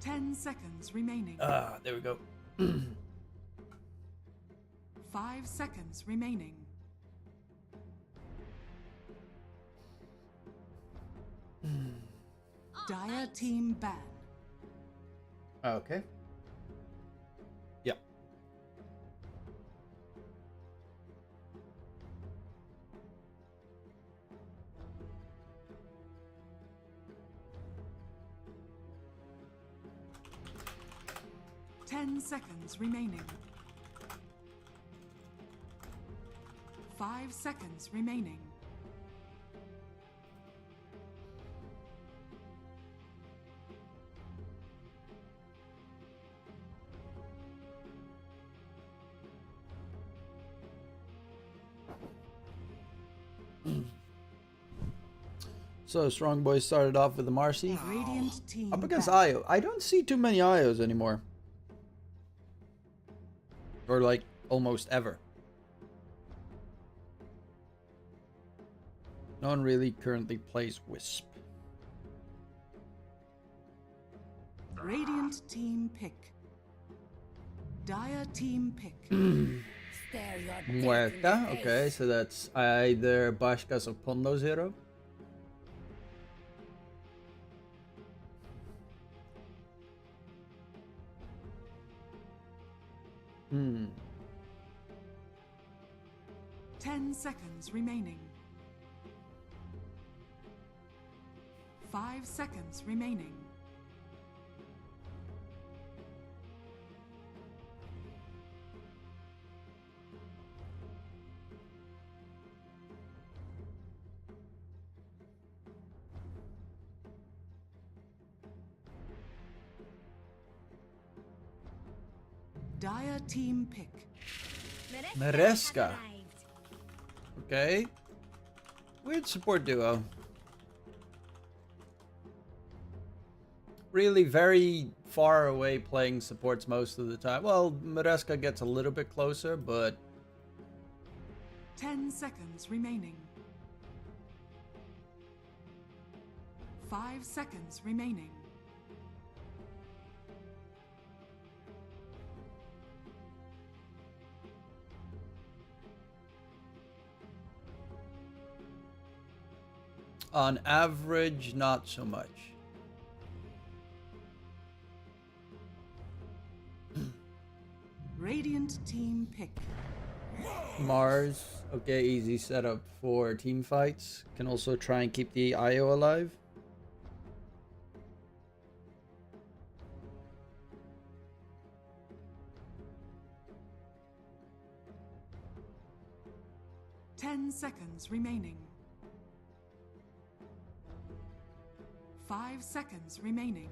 10 seconds remaining. There we go. 5 seconds remaining. Dire team ban. Okay. Yeah. Ten seconds remaining. 5 seconds remaining. So Strongboys started off with the Marcy. Radiant team Up against ban. Io. I don't see too many Ios anymore. Or like almost ever. No one really currently plays Wisp. Radiant team pick. Dire team pick. Muerta. Okay, so that's either Bashkas or Pondo Zero. Hmm. 10 seconds remaining. 5 seconds remaining. Dire team pick. Maresca. Okay. Weird support duo. Really very far away playing supports most of the time. Well, Maresca gets a little bit closer, but 10 seconds remaining. 5 seconds remaining. on average, not so much. Radiant team pick. Mars, okay, easy setup for team fights. Can also try and keep the IO alive. Ten seconds remaining. 5 seconds remaining.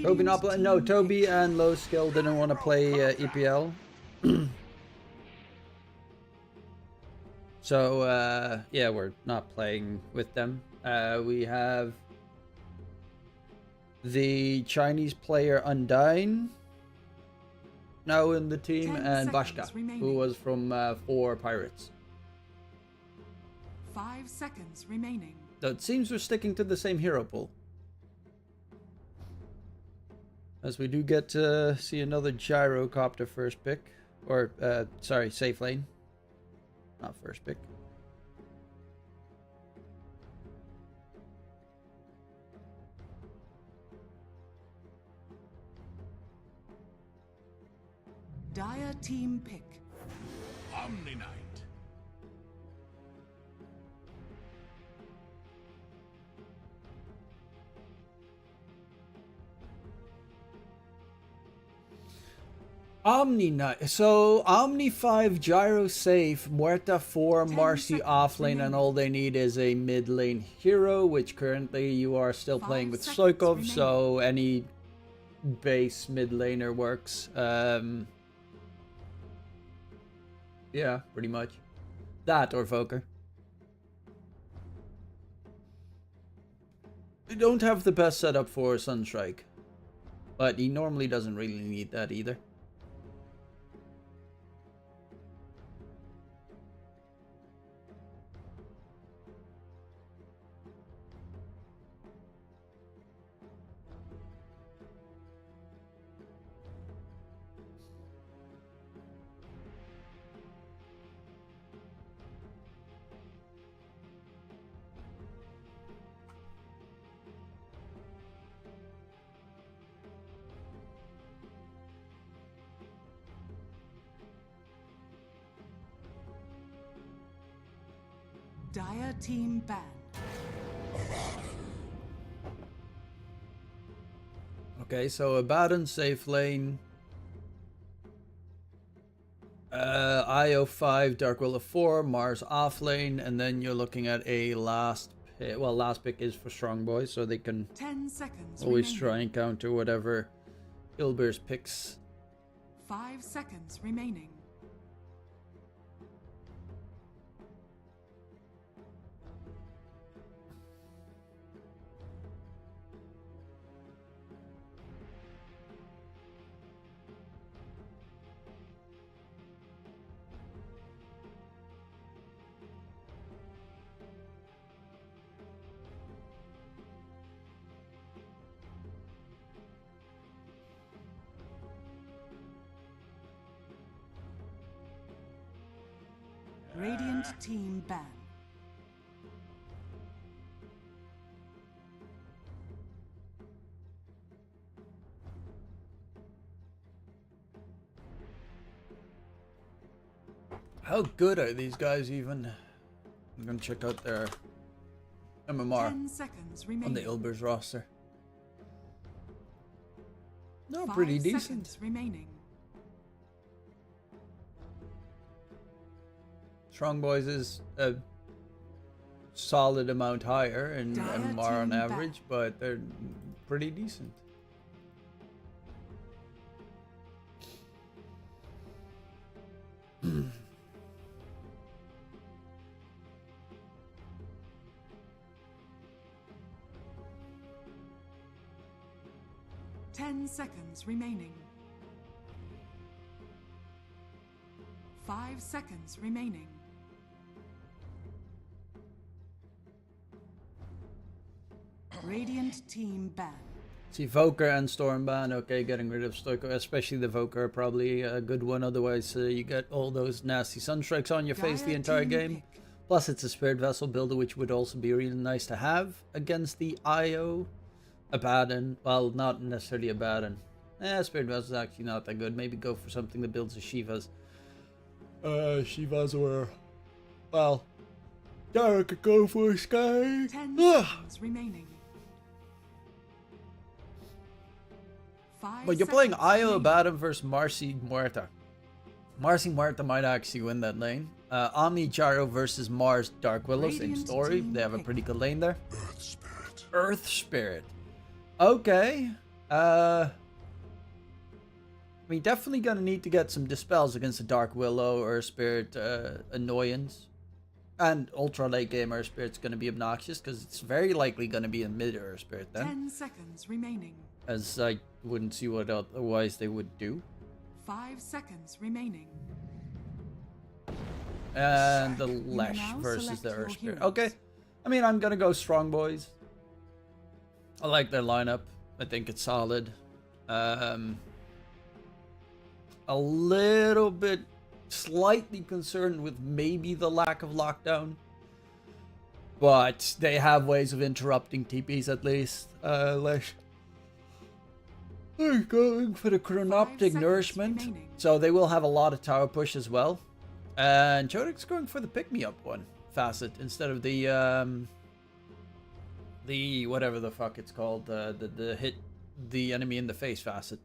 Toby not Radiant no, team Toby pick. and Low Skill didn't want to play EPL. So, yeah, we're not playing with them. We have the Chinese player Undyne now in the team, 10 and seconds Bashka, who remaining. was from 4 Pirates. 5 seconds remaining. So it seems we're sticking to the same hero pool. As we do get to see another gyrocopter first pick. Or, sorry, safe lane. Not first pick. Dire team pick. Omni Knight. Omni Knight. So Omni 5, Gyro safe, Muerta 4, 10 Marcy seconds offlane, remaining. and all they need is a mid lane hero, which currently you are still 5 playing with seconds Soikov, so any base mid laner works. Yeah, pretty much. That or Voker. We don't have the best setup for Sunstrike, but he normally doesn't really need that either. Dire team ban. Okay, so Abaddon safe lane. IO5, Dark Willow 4, Mars off lane, and then you're looking at a last pick. Well, last pick is for Strongboys, so they can 10 seconds always remaining. try and counter whatever Ilbirs picks. 5 seconds remaining. Radiant team ban. How good are these guys even? I'm gonna check out their MMR 10 seconds on remaining. the Ilbirs roster. No, 5 pretty decent. seconds remaining. Strongboys is a solid amount higher in Dire MMR on team average, but they're pretty decent. Ten seconds remaining. 5 seconds remaining. Radiant team ban. See, Voker and Stormban, okay, getting rid of Stoico, especially the Voker, are probably a good one. Otherwise, you get all those nasty sunstrikes on your face the Dire entire team game. pick. Plus, it's a Spirit Vessel builder, which would also be really nice to have against the IO. Abaddon, well, not necessarily Abaddon. Spirit Vessel is actually not that good. Maybe go for something that builds a Shivas. Shivas or, well, Dara could go for a Sky. 10 seconds remaining. 5 But you're playing seconds Io remaining. Abaddon versus Marcy Muerta. Marcy Muerta might actually win that lane. Omni Gyro versus Mars Dark Willow, same Radiant story. team They have a pick. pretty good lane there. Earth Spirit. Earth Spirit. Okay. I mean, definitely gonna need to get some dispels against the Dark Willow or Spirit annoyance. And Ultra late game Earth Spirit's gonna be obnoxious because it's very likely gonna be a mid Earth Spirit then. 10 seconds remaining. As I wouldn't see what otherwise they would do. 5 seconds remaining. And the may Lesh now versus select the your Earth Spirit. heroes. Okay. I mean, I'm gonna go Strongboys. I like their lineup. I think it's solid. A little bit slightly concerned with maybe the lack of lockdown. But they have ways of interrupting TPs at least. Lesh. They're going for the chronoptic seconds nourishment. remaining. So they will have a lot of tower push as well. And Chodic's going for the pick-me-up one facet instead of the whatever the fuck it's called, the hit the enemy in the face facet.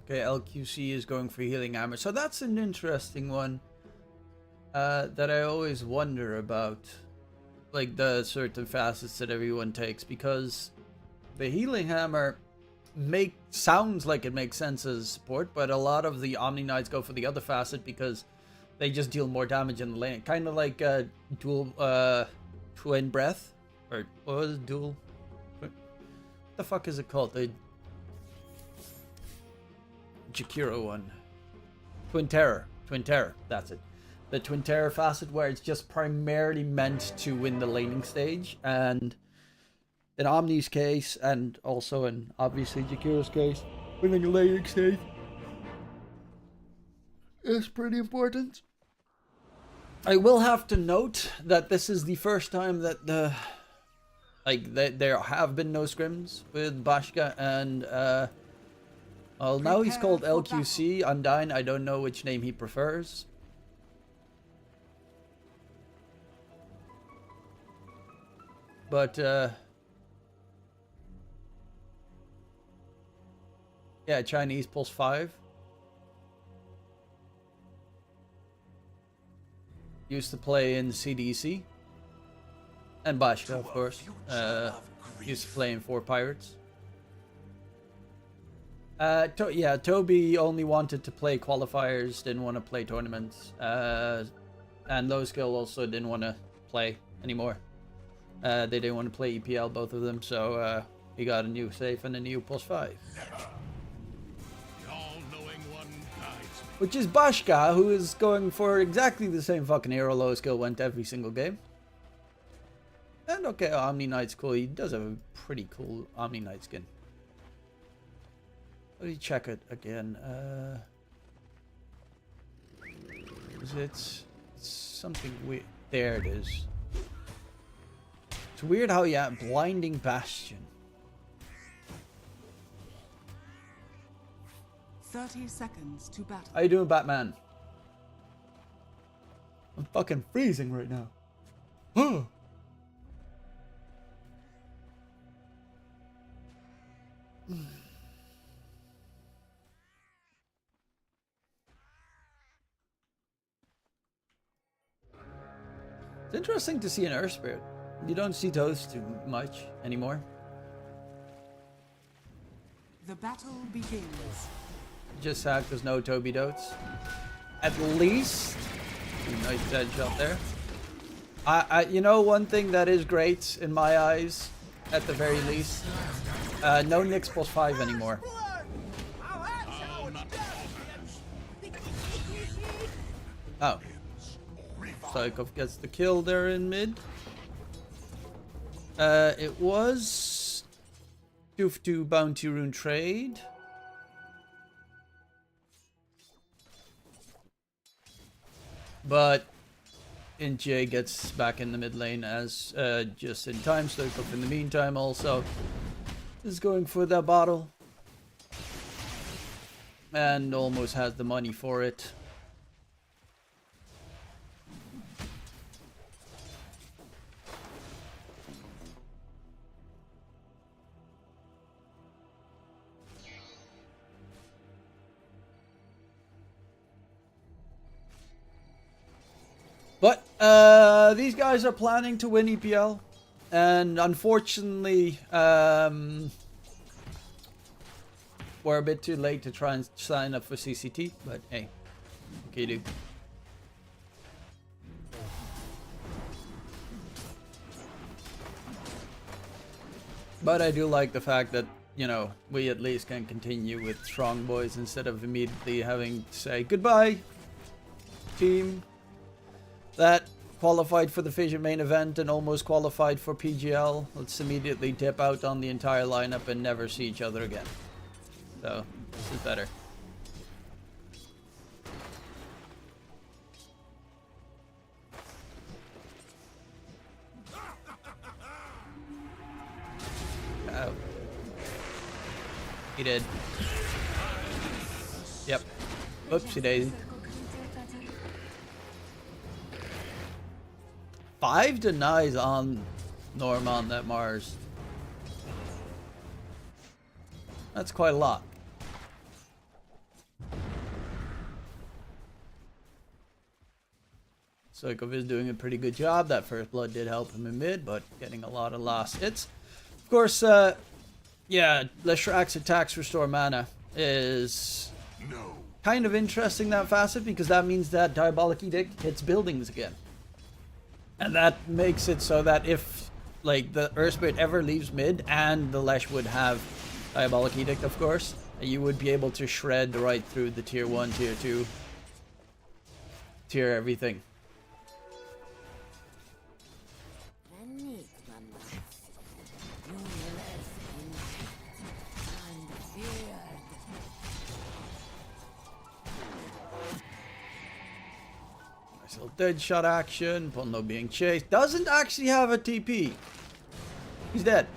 Okay, LQC is going for healing hammer. So that's an interesting one that I always wonder about. Like the certain facets that everyone takes. Because the healing hammer sounds like it makes sense as support. But a lot of the Omni Knights go for the other facet because they just deal more damage in the lane. Kind of like dual twin breath. Or what was it? Dual... What the fuck is it called? The Jakiro one. Twin Terror, that's it. The Twin Terror facet where it's just primarily meant to win the laning stage, and in Omni's case, and also in obviously Jakiro's case, winning the laning stage is pretty important. I will have to note that this is the first time that there have been no scrims with Bashka and well, now he's called LQC. Undyne, I don't know which name he prefers. But yeah, Chinese +5. Used to play in CDC. And Bashka, of course. Used to play in 4 Pirates. Yeah, Toby only wanted to play qualifiers, didn't want to play tournaments. And LETSGO also didn't want to play anymore. They didn't want to play EPL, both of them, so he got a new safe and a new +5. Which is Bashka, who is going for exactly the same fucking hero LETSGO went every single game. And okay, Omni Knight's cool. He does have a pretty cool Omni Knight skin. Let me check it again. Is it something weird? There it is. It's weird how, yeah, Blinding Bastion. 30 seconds to battle. How you doing, Batman? I'm fucking freezing right now. Oh. It's interesting to see an Earth Spirit. You don't see those too much anymore. The battle begins. Just sad there's no Toby Dotes. At least, nice edge up there. You know, one thing that is great in my eyes, at the very least, no Nyx +5 anymore. Oh. Psychov gets the kill there in mid. It was 2 bounty rune trade. But NJ gets back in the mid lane as just in time. Psychov in the meantime also is going for that bottle. And almost has the money for it. But these guys are planning to win EPL, and unfortunately, we're a bit too late to try and sign up for CCT. But hey, okay, dude. But I do like the fact that, you know, we at least can continue with Strongboys instead of immediately having to say goodbye, team. That qualified for the Fission main event and almost qualified for PGL. Let's immediately dip out on the entire lineup and never see each other again. So, this is better. Oh. He did. Yep. Oopsie daisy. 5 denies on Norman that Mars. That's quite a lot. Psychov is doing a pretty good job. That first blood did help him in mid, but getting a lot of last hits. Of course, yeah, Leshrax's attacks restore mana is kind of interesting, that facet, because that means that Diabolic Edict hits buildings again. And that makes it so that if, like, the Earth Spirit ever leaves mid, and the Lesh would have Diabolic Edict, of course, you would be able to shred right through the tier 1, tier 2, tier everything. Nice little dead shot action. Pondo being chased. Doesn't actually have a TP. He's dead.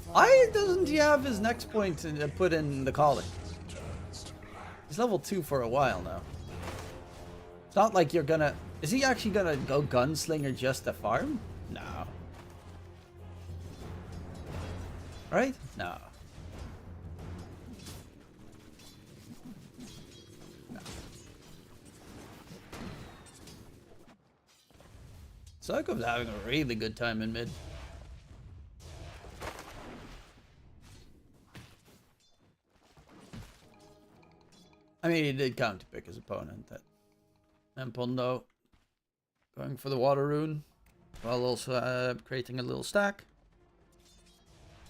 Why doesn't he have his next point to put in the calling? He's level 2 for a while now. It's not like you're gonna... Is he actually gonna go gunslinger just to farm? No. Right? No. Psycho's having a really good time in mid. I mean, he did counter pick his opponent. And Pondo going for the water rune, while also creating a little stack.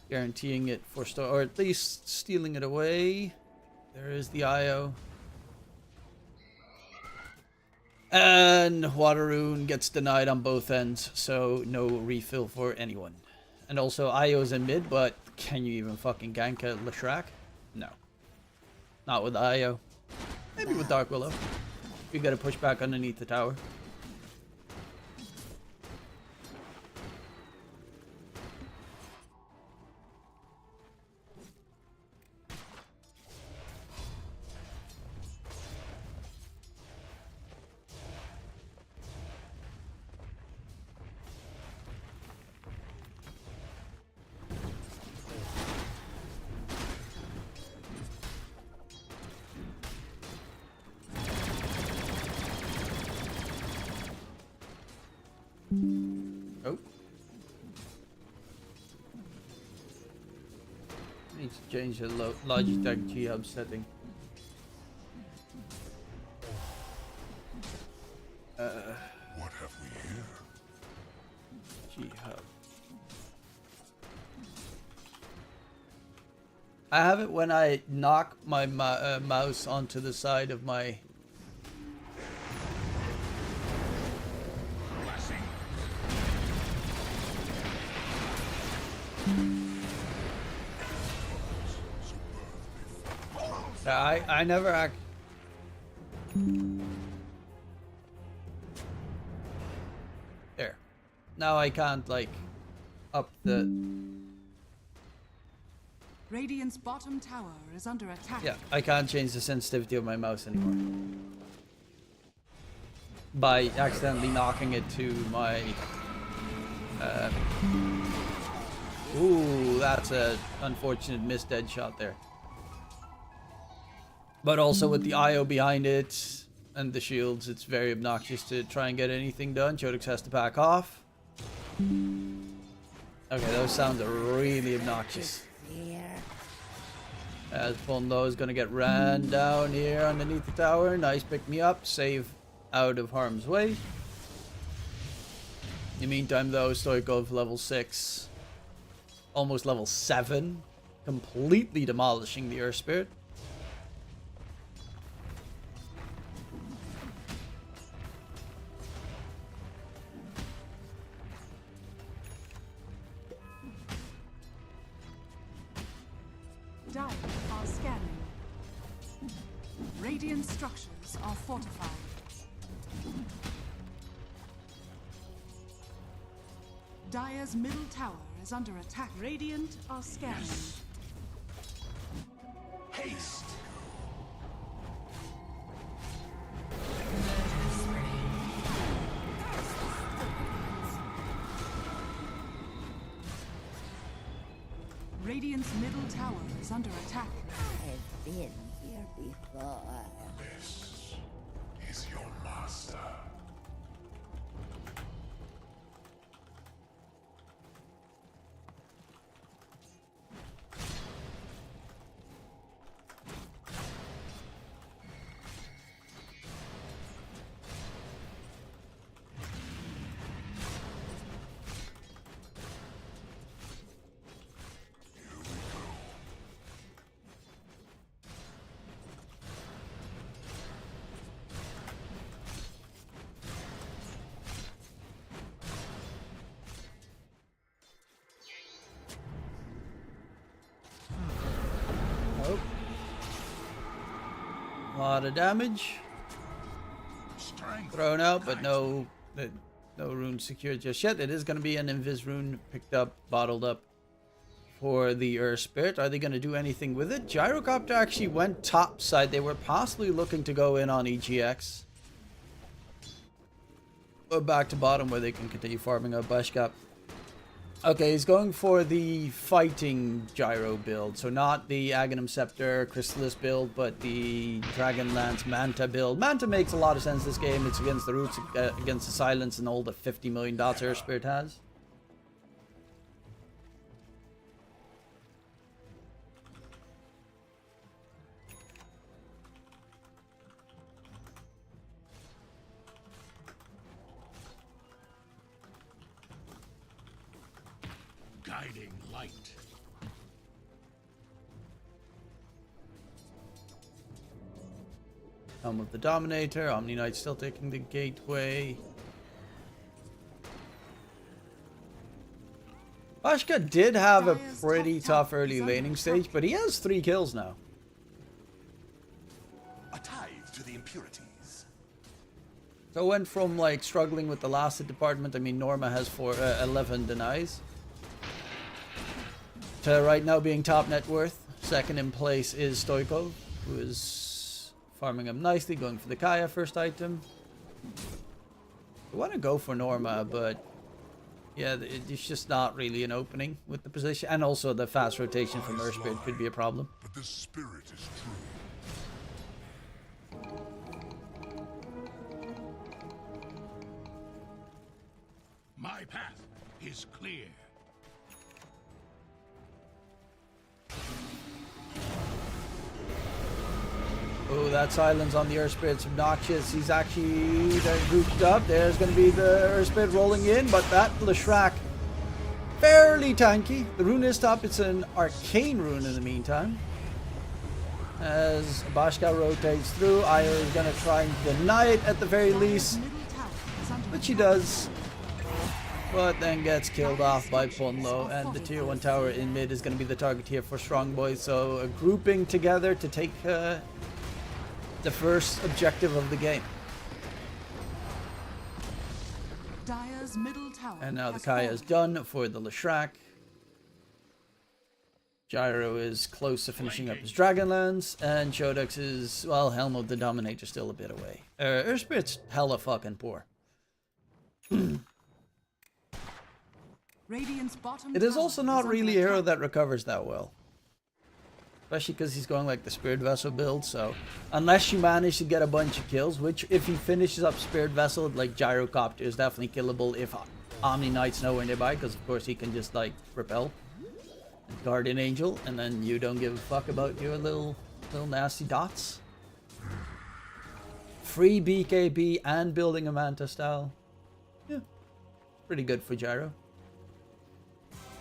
Guaranteeing it for or at least stealing it away. There is the IO. And water rune gets denied on both ends, so no refill for anyone. And also IO's in mid, but can you even fucking gank a Leshrac? No. Not with IO. Maybe with Dark Willow. You gotta push back underneath the tower. Oh. Need to change the Logitech G-Hub setting. What have we here? G-Hub. I have it when I knock my mouse onto the side of my... I never act. There. Now I can't like up the. Radiant's bottom tower is under attack. Yeah, I can't change the sensitivity of my mouse anymore. By accidentally knocking it to my. Ooh, that's a unfortunate missed dead shot there. But also with the IO behind it and the shields, it's very obnoxious to try and get anything done. Chodix has to back off. Okay, those sounds are really obnoxious. As Pondo is going to get ran down here underneath the tower. Nice pick me up. Save out of harm's way. In the meantime, though, Stoikov level 6. Almost level 7. Completely demolishing the Earth Spirit. Dire are scanning. Radiant structures are fortified. Dire's middle tower is under attack. Radiant are scanning. Yes. Haste. Radiant's middle tower is under attack. I've been here before. This is your master. A lot of damage. thrown out, but no rune secured just yet. It is going to be an invis rune picked up, bottled up for the Earth Spirit. Are they going to do anything with it? Gyrocopter actually went top side. They were possibly looking to go in on EGX. Go back to bottom where they can continue farming up Bashkap. Okay, he's going for the fighting gyro build. So not the Aghanim Scepter, Chrysalis build, but the Dragonlance Manta build. Manta makes a lot of sense this game. It's against the roots, against the silence and all the 50 million dots Earth Spirit has. Guiding light. Helm of the Dominator, Omni Knight still taking the gateway. Bashka did have a pretty tough early laning stage, but he has 3 kills now. A tithe to the impurities. So went from like struggling with the last hit department, I mean Norma has 11 denies, to right now being top net worth. Second in place is Stoikov, who is farming him nicely, going for the Kaya first item. I want to go for Norma, but yeah, it's just not really an opening with the position. And also the fast rotation from Earth Spirit could be a problem. But the spirit is true. My path is clear. Oh, that silence on the Earth Spirit's obnoxious. He's actually grouped up. There's going to be the Earth Spirit rolling in, but that Leshrac fairly tanky. The rune is top. It's an arcane rune in the meantime. As Bashka rotates through, Io is going to try and deny it at the very least, which she does. But then gets killed off by Ponlo, and the tier 1 tower in mid is going to be the target here for Strongboys. So grouping together to take the first objective of the game. Dire's middle tower And now the has Kaya is fallen. done for the Leshrac. Gyro is close to finishing up his Dragonlance, and Shodex is, well, Helm of the Dominator still a bit away. Earth Spirit's hella fucking poor. Radiant's bottom It is tower also not under really a hero attack. that recovers that well. Especially because he's going like the Spirit Vessel build, so unless you manage to get a bunch of kills, which if he finishes up Spirit Vessel, like Gyrocopter is definitely killable if Omni Knight's nowhere nearby, because of course he can just like repel. Guardian Angel, and then you don't give a fuck about your little nasty dots. Free BKB and building a Manta style. Yeah, pretty good for Gyro.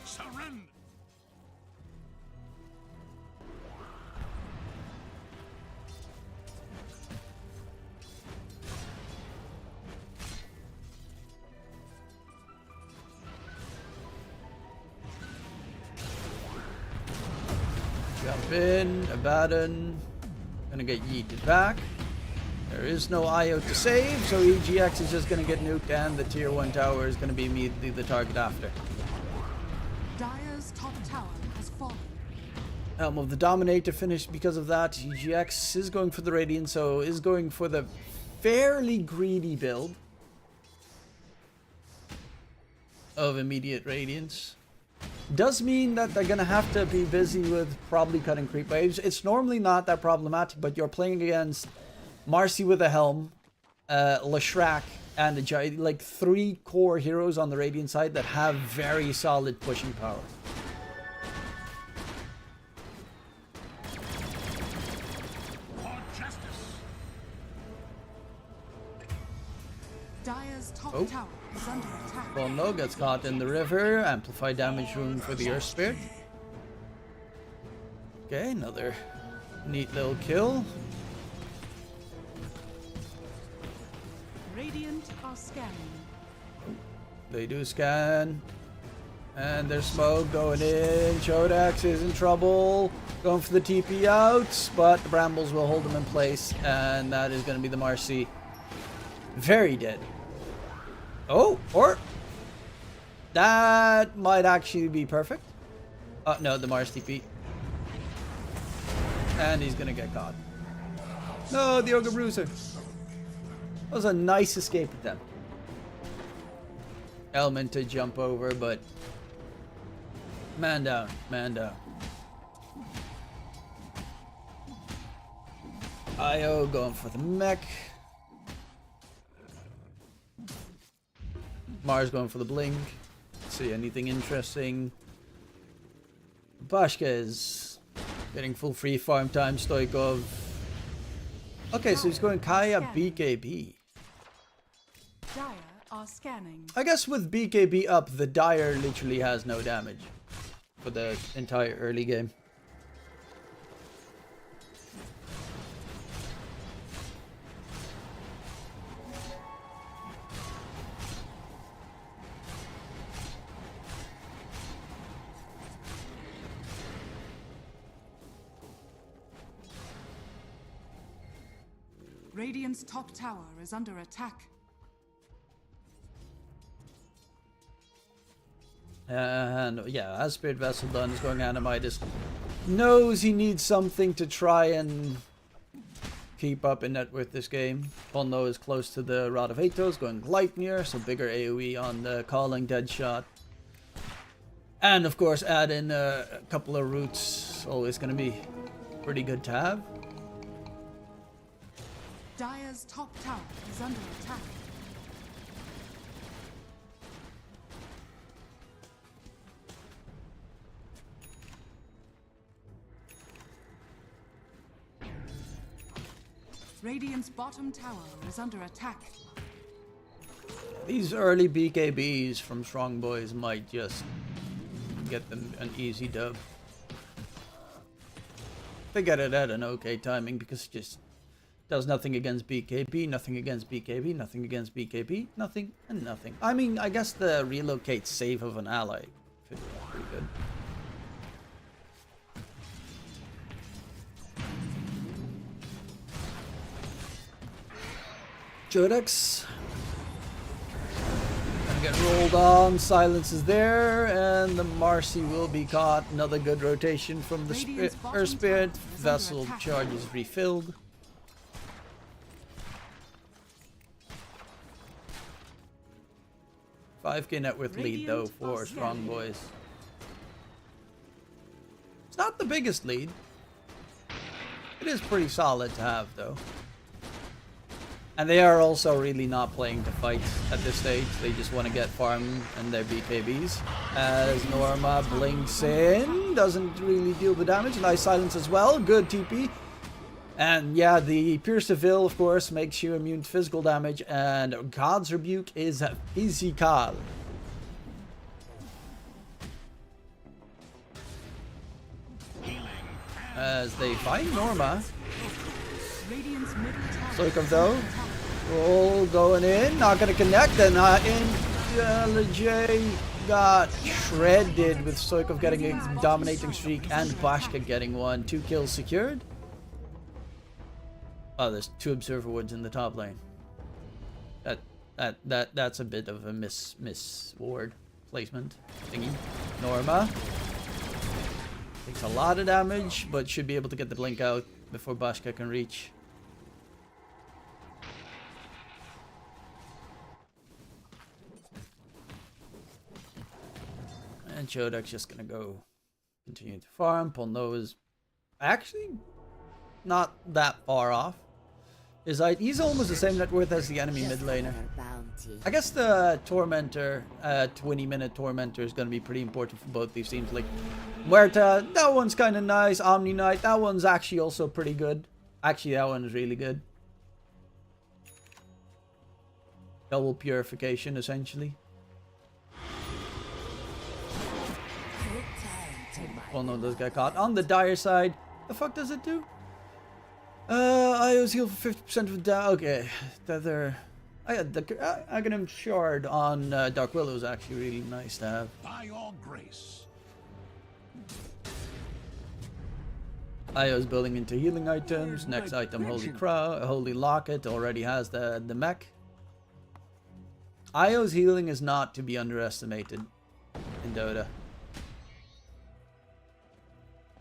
Surrender. Jump in, Abaddon, gonna get yeeted back. There is no IO to save, so EGX is just gonna get nuked, and the tier 1 tower is gonna be immediately the target after. Dire's top tower has fallen. Helm of the Dominator finished because of that. EGX is going for the Radiant, so is going for the fairly greedy build of immediate Radiance. Does mean that they're gonna have to be busy with probably cutting creep waves. It's normally not that problematic, but you're playing against Marcy with a Helm, Leshrac, and like 3 core heroes on the Radiant side that have very solid pushing power. For justice. Dire's top Oh. tower is under attack. Well, no, gets caught in the river. Amplify damage rune for the Earth Spirit. Okay, another neat little kill. Radiant are scanning. They do scan. And there's smoke going in. Shodex is in trouble. Going for the TP out, but the Brambles will hold him in place. And that is going to be the Marcy. Very dead. Oh, or that might actually be perfect. Oh no, the Mars TP. And he's gonna get caught. No, the Ogre Bruiser. That was a nice escape attempt. Element to jump over, but man down, man down. IO going for the mech. Mars going for the blink. See anything interesting. Bashka is getting full free farm time. Stoikov. Okay, so he's going Kaya BKB. Dire are scanning. I guess with BKB up, the Dire literally has no damage for the entire early game. Radiant's top tower is under attack. And yeah, as Spirit Vessel done is going Animitis. Knows he needs something to try and keep up in net worth this game. Pondo is close to the Rod of Atos, going Gleipnir, so bigger AoE on the Calling Dead Shot. And of course add in a couple of roots, always going to be pretty good to have. Dire's top tower is under attack. Radiant's bottom tower is under attack. These early BKBs from Strongboys might just get them an easy dub. They get it at an okay timing because it just does nothing against BKB, nothing against BKB, nothing against BKB, nothing and nothing. I mean, I guess the relocate save of an ally could be pretty good. Jodex. Gonna get rolled on, silence is there, and the Marcy will be caught. Another good rotation from the Earth Spirit. Vessel charge is refilled. $5K net worth lead though for Strongboys. It's not the biggest lead. It is pretty solid to have though. And they are also really not playing to fight at this stage. They just want to get farm and their BKBs. As Norma blinks in, doesn't really deal the damage. Nice silence as well. Good TP. And yeah, the Pierce to Vil, of course, makes you immune to physical damage. And God's Rebuke is physical. As they find Norma. Radiant's middle tower. Stoikov though. Roll going in. Not going to connect. And LJ got shredded with Stoikov getting a dominating streak and Bashka getting one. 2 kills secured. Oh, there's 2 observer wards in the top lane. That's a bit of a miss ward placement thingy. Norma takes a lot of damage, but should be able to get the blink out before Bashka can reach. And Chodak's just gonna go continue to farm. Pondo is actually not that far off. He's almost the same net worth as the enemy mid laner. I guess the Tormentor, 20-minute Tormentor is going to be pretty important for both these teams. Like, Muerta, that one's kind of nice. Omni Knight, that one's actually also pretty good. Actually, that one is really good. Double purification, essentially. Well, no, does get caught. On the dire side, the fuck does it do? I was healed for 50% of down. Okay, I had the Aghanim Shard on Dark Willow is actually really nice to have. By your grace. Io's building into healing items. Next item, Holy Crow, Holy Locket already has the mech. Io's healing is not to be underestimated in Dota.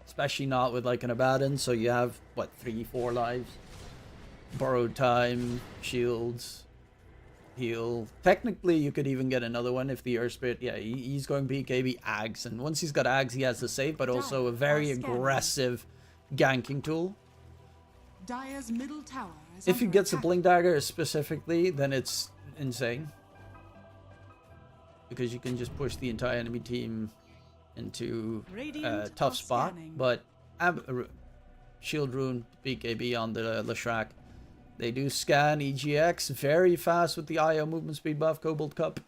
Especially not with like an Abaddon, so you have, what, 3-4 lives? Borrowed time, shields, heal. Technically, you could even get another one if the Earth Spirit... Yeah, he's going BKB Ags, and once he's got Ags, he has the save, but also a very aggressive ganking tool. Dire's middle tower is If he under gets a attack. Blink Dagger specifically, then it's insane. Because you can just push the entire enemy team into a Radiant tough are spot. scanning. But Shield Rune, BKB on the Leshrac. They do scan EGX very fast with the IO movement speed buff, Cobalt Cup.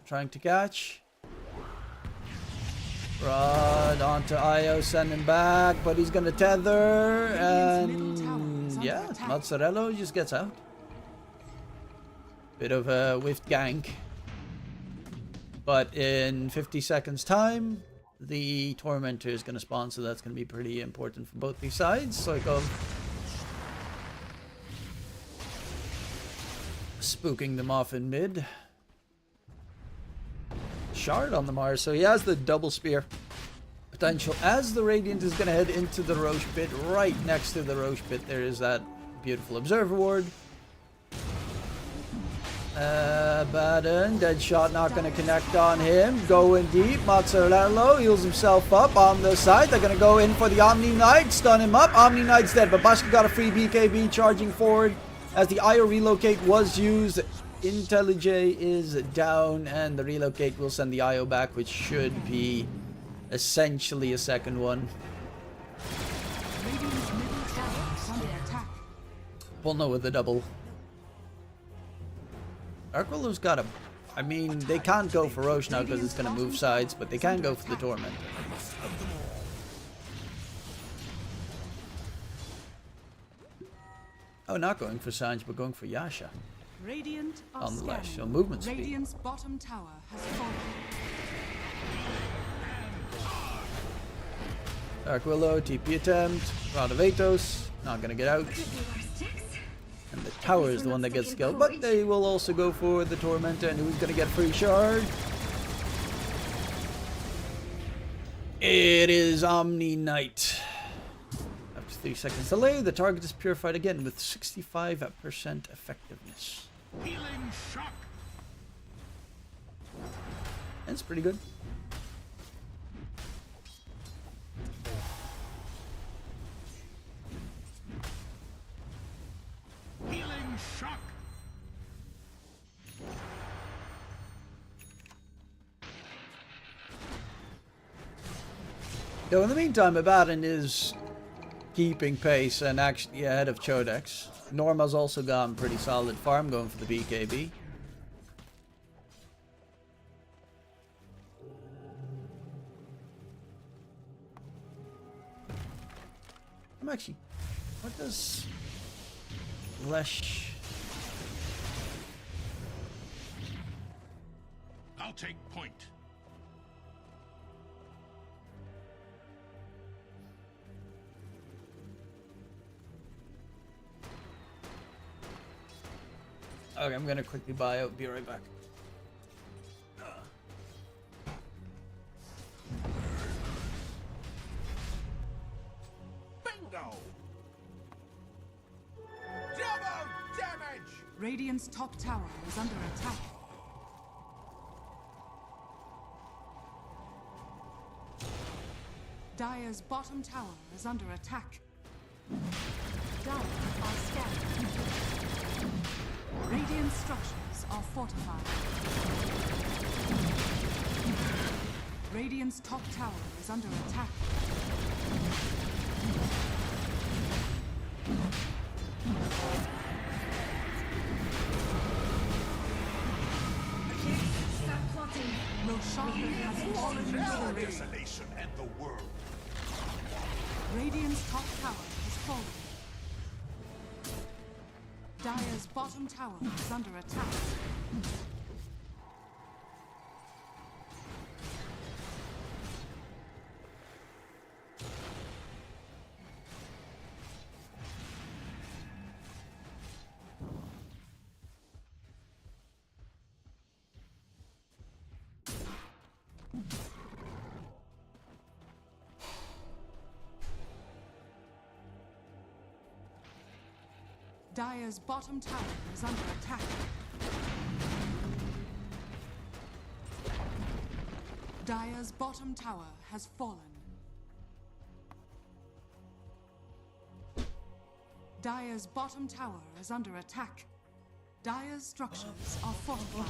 Trying to catch. Rod onto IO, send him back, but he's gonna tether, and yeah, Mozzarella just gets out. Bit of a whiffed gank. But in 50 seconds time, the Tormentor is gonna spawn, so that's gonna be pretty important for both these sides. So I go spooking them off in mid. Shard on the Mars, so he has the double spear potential. As the Radiant is going to head into the Roche pit, right next to the Roche pit, there is that beautiful Observer Ward. Baden, Deadshot not going to connect on him. Going deep, Mozzarella heals himself up on the side. They're going to go in for the Omni Knight, stun him up. Omni Knight's dead, but Bashka got a free BKB charging forward as the IO relocate was used. IntelliJ is down, and the relocate will send the IO back, which should be essentially a second one. Radiant's middle tower is under attack. Pulno with the double. Dark Willow's got a... I mean, they can't go for Roche now because it's going to move sides, but they can go for the Tormentor. Oh, not going for Sanj, but going for Yasha. Radiant are On the lash, scanning. so movement speed. Radiant's bottom tower has fallen. Dark Willow, TP attempt, Rod of Atos, not gonna get out. And the tower is the one that gets killed, but they will also go for the Tormentor, and who's gonna get free shard? It is Omni Knight. After 3 seconds delay, the target is purified again with 65% effectiveness. Healing shock. That's pretty good. Healing shock. So in the meantime, Abaddon is keeping pace and actually ahead of Chodex. Norma's also gotten pretty solid farm, going for the BKB. I'm actually... What does... Lesh... I'll take point. Okay, I'm gonna quickly buy out, be right back. Bingo! Double damage! Radiant's top tower is under attack. Dire's bottom tower is under attack. Dire are scattered. Radiant structures are fortified. Radiant's top tower is under attack. Stop plotting. Roshan has fallen into the ring. Desolation and the world. Radiant's top tower has fallen. Dire's bottom tower is under attack. Dire's bottom tower is under attack. Dire's bottom tower has fallen. Dire's bottom tower is under attack. Dire's structures are fortified.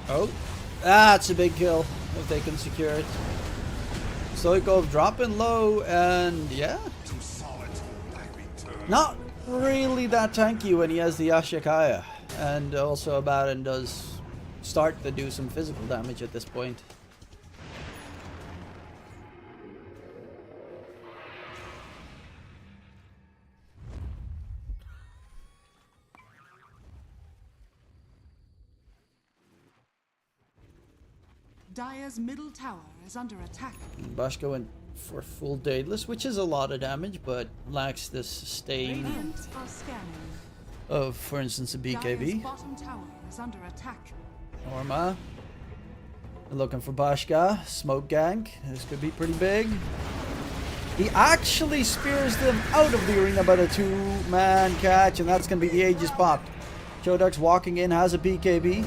Oh, that's a big kill if they can secure it. Stoikov dropping low, and yeah, To solitude I return. not really that tanky when he has the Ashikaya. And also Abaddon does start to do some physical damage at this point. Dire's middle tower is under attack. Bashka went for full Daedalus, which is a lot of damage, but lacks this sustain Radiant are scanning. of, for instance, a Dire's BKB. bottom tower is under attack. Norma looking for Bashka. Smoke gank. This could be pretty big. He actually spears them out of the arena by the two-man catch, and that's going to be the Aegis popped. Chodak's walking in, has a BKB.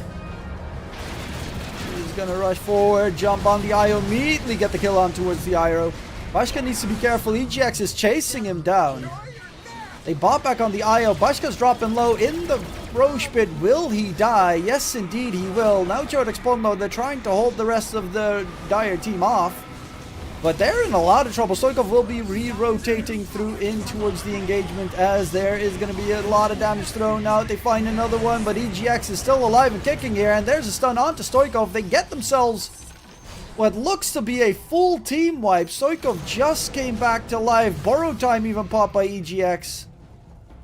He's going to rush forward, jump on the IO, immediately get the kill on towards the IO. Bashka needs to be careful. EGX is chasing him down. They bought back on the IO. Bashka's dropping low in the Roche pit. Will he die? Yes, indeed he will. Now Chodak's spawn mode. They're trying to hold the rest of the Dire team off. But they're in a lot of trouble. Stoikov will be re-rotating through in towards the engagement, as there is going to be a lot of damage thrown out. They find another one, but EGX is still alive and kicking here. And there's a stun onto Stoikov. They get themselves what looks to be a full team wipe. Stoikov just came back to life. Borrow time even popped by EGX,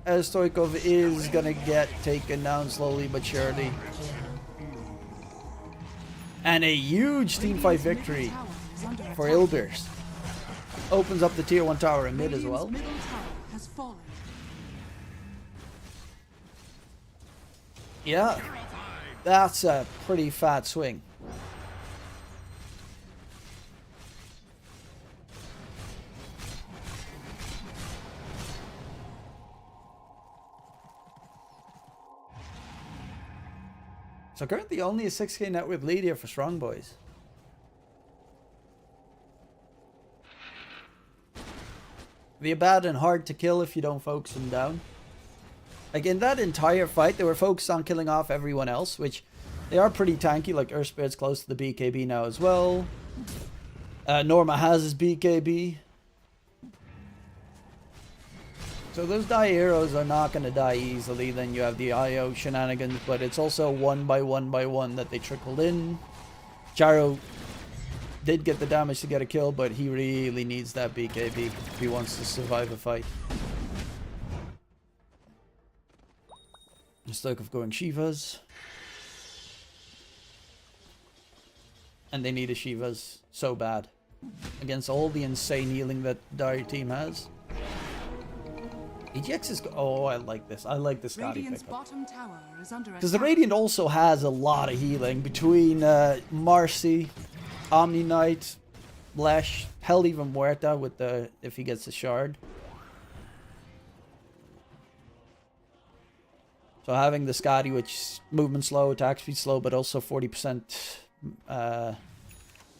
as Stoikov is going to get taken down slowly but surely. And a huge teamfight victory for Ilbirs. Opens up the tier 1 tower in mid as well. Middle tower has fallen. Yeah, that's a pretty fat swing. So currently only a 6k net worth lead here for Strongboys. The Abaddon hard to kill if you don't focus him down. Like in that entire fight, they were focused on killing off everyone else, which they are pretty tanky. Like Earth Spirit's close to the BKB now as well. Norma has his BKB. So those die heroes are not going to die easily. Then you have the IO shenanigans, but it's also one by one that they trickled in. Charo did get the damage to get a kill, but he really needs that BKB if he wants to survive a fight. Stoikov going Shivas. And they need a Shivas so bad. Against all the insane healing that Dire team has. EGX is... Oh, I like this. I like the Scotty Radiant's pickup. bottom tower is under attack. Because the Radiant also has a lot of healing between Marcy, Omni Knight, Lesh, hell even Muerta with the if he gets a shard. So having the Scotty, which movement slow, attack speed slow, but also 40%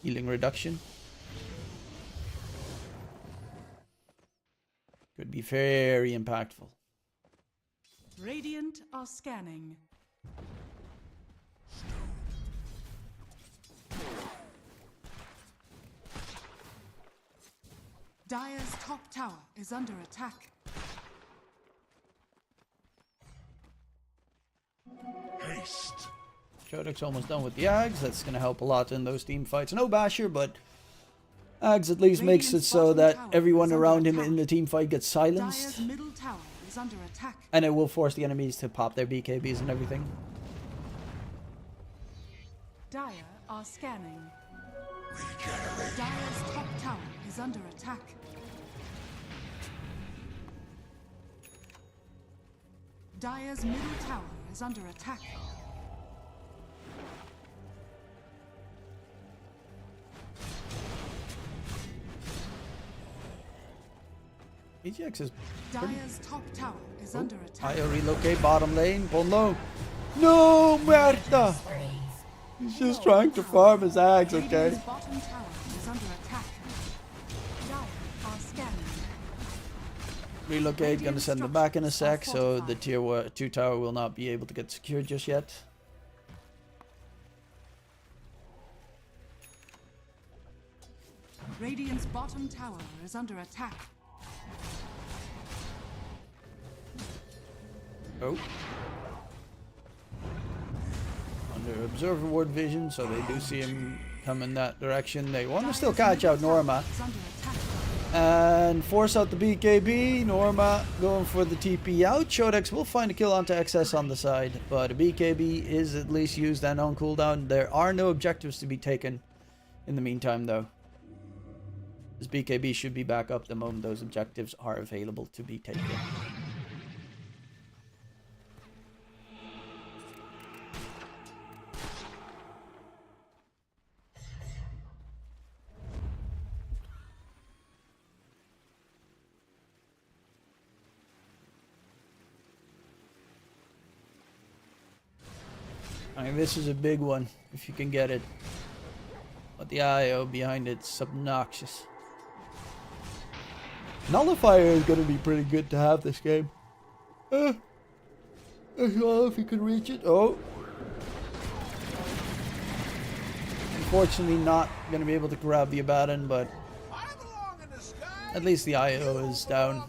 healing reduction. Could be very impactful. Radiant are scanning. Dire's top tower is under attack. Haste. Chodak's almost done with the Ags. That's going to help a lot in those team fights. No Basher, but Ags at least makes it so that everyone around him in the team fight gets silenced. Dire's middle tower is under attack. And it will force the enemies to pop their BKBs and everything. Dire are scanning. Dire's top tower is under attack. Dire's middle tower is under attack. EGX is Dire's top tower is under attack. I relocate bottom lane, bottom low. No, Muerta! He's just trying to farm his axe, okay? Radiant's bottom tower is under attack. Dire are scanning. Relocate, gonna send them back in a sec, so the tier 2 tower will not be able to get secured just yet. Radiant's bottom tower is under attack. Oh. Under observer ward vision, so they do see him come in that direction. They want to still catch out Norma Is under attack. and force out the BKB. Norma going for the TP out. Shodex will find a kill onto XS on the side, but a BKB is at least used and on cooldown. There are no objectives to be taken in the meantime, though. This BKB should be back up the moment those objectives are available to be taken. I mean, this is a big one, if you can get it. But the IO behind it's obnoxious. Nullifier is going to be pretty good to have this game. As well, if you can reach it. Oh. Unfortunately, not going to be able to grab the Abaddon, but at least the IO is down.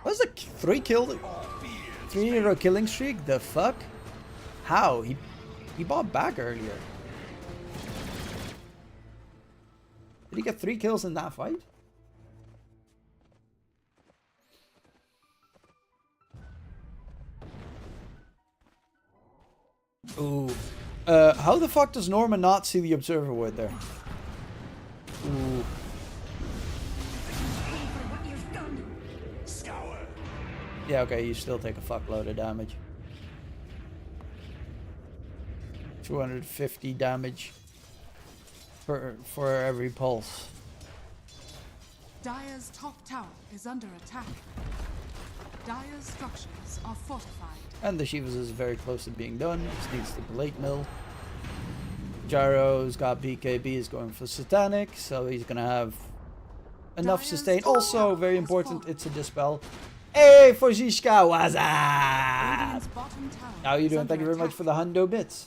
What's the 3 in a row killing streak? The fuck? How? He bought back earlier. Did he get 3 kills in that fight? Ooh. How the fuck does Norma not see the observer ward there? Ooh. Yeah, okay, you still take a fuckload of damage. 250 damage for every pulse. Dire's top tower is under attack. Dire's structures are fortified. And the Shivas is very close to being done. Just needs the plate mill. Gyro's got BKB, is going for Satanic, so he's gonna have enough sustain. Also, very important, it's a dispel. Hey, for Zishka, what's up? Radiant's bottom tower How you is doing? under Thank you very much attack. for the hundo bits.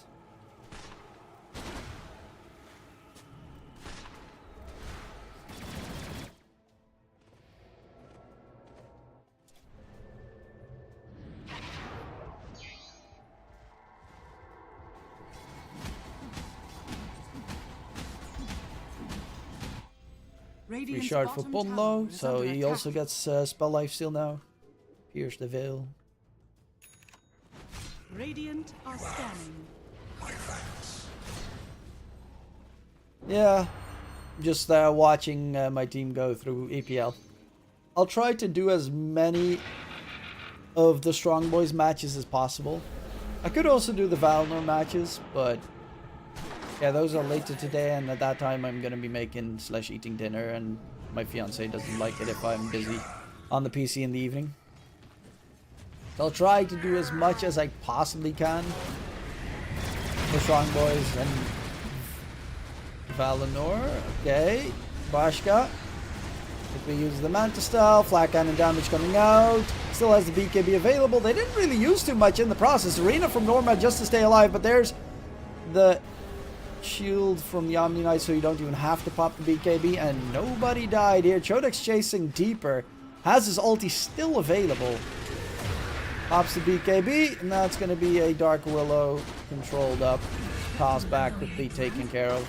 Radiant's Reshard for bottom Ponlo, tower is so under he attack. also gets spell life steal now. Pierce the veil. Radiant are scanning. Yeah, just watching my team go through EPL. I'll try to do as many of the Strongboys matches as possible. I could also do the Valnor matches, but yeah, those are later today, and at that time I'm gonna be making / eating dinner, and my fiance doesn't like it if I'm busy on the PC in the evening. So I'll try to do as much as I possibly can for Strongboys and Valinor. Okay, Bashka. If we use the Manta style, flat cannon damage coming out. Still has the BKB available. They didn't really use too much in the process. Arena from Norma just to stay alive, but there's the shield from the Omni Knight, so you don't even have to pop the BKB, and nobody died here. Chodex chasing deeper. Has his ulti still available. Pops the BKB, and that's going to be a Dark Willow controlled up. Toss back quickly taken care of.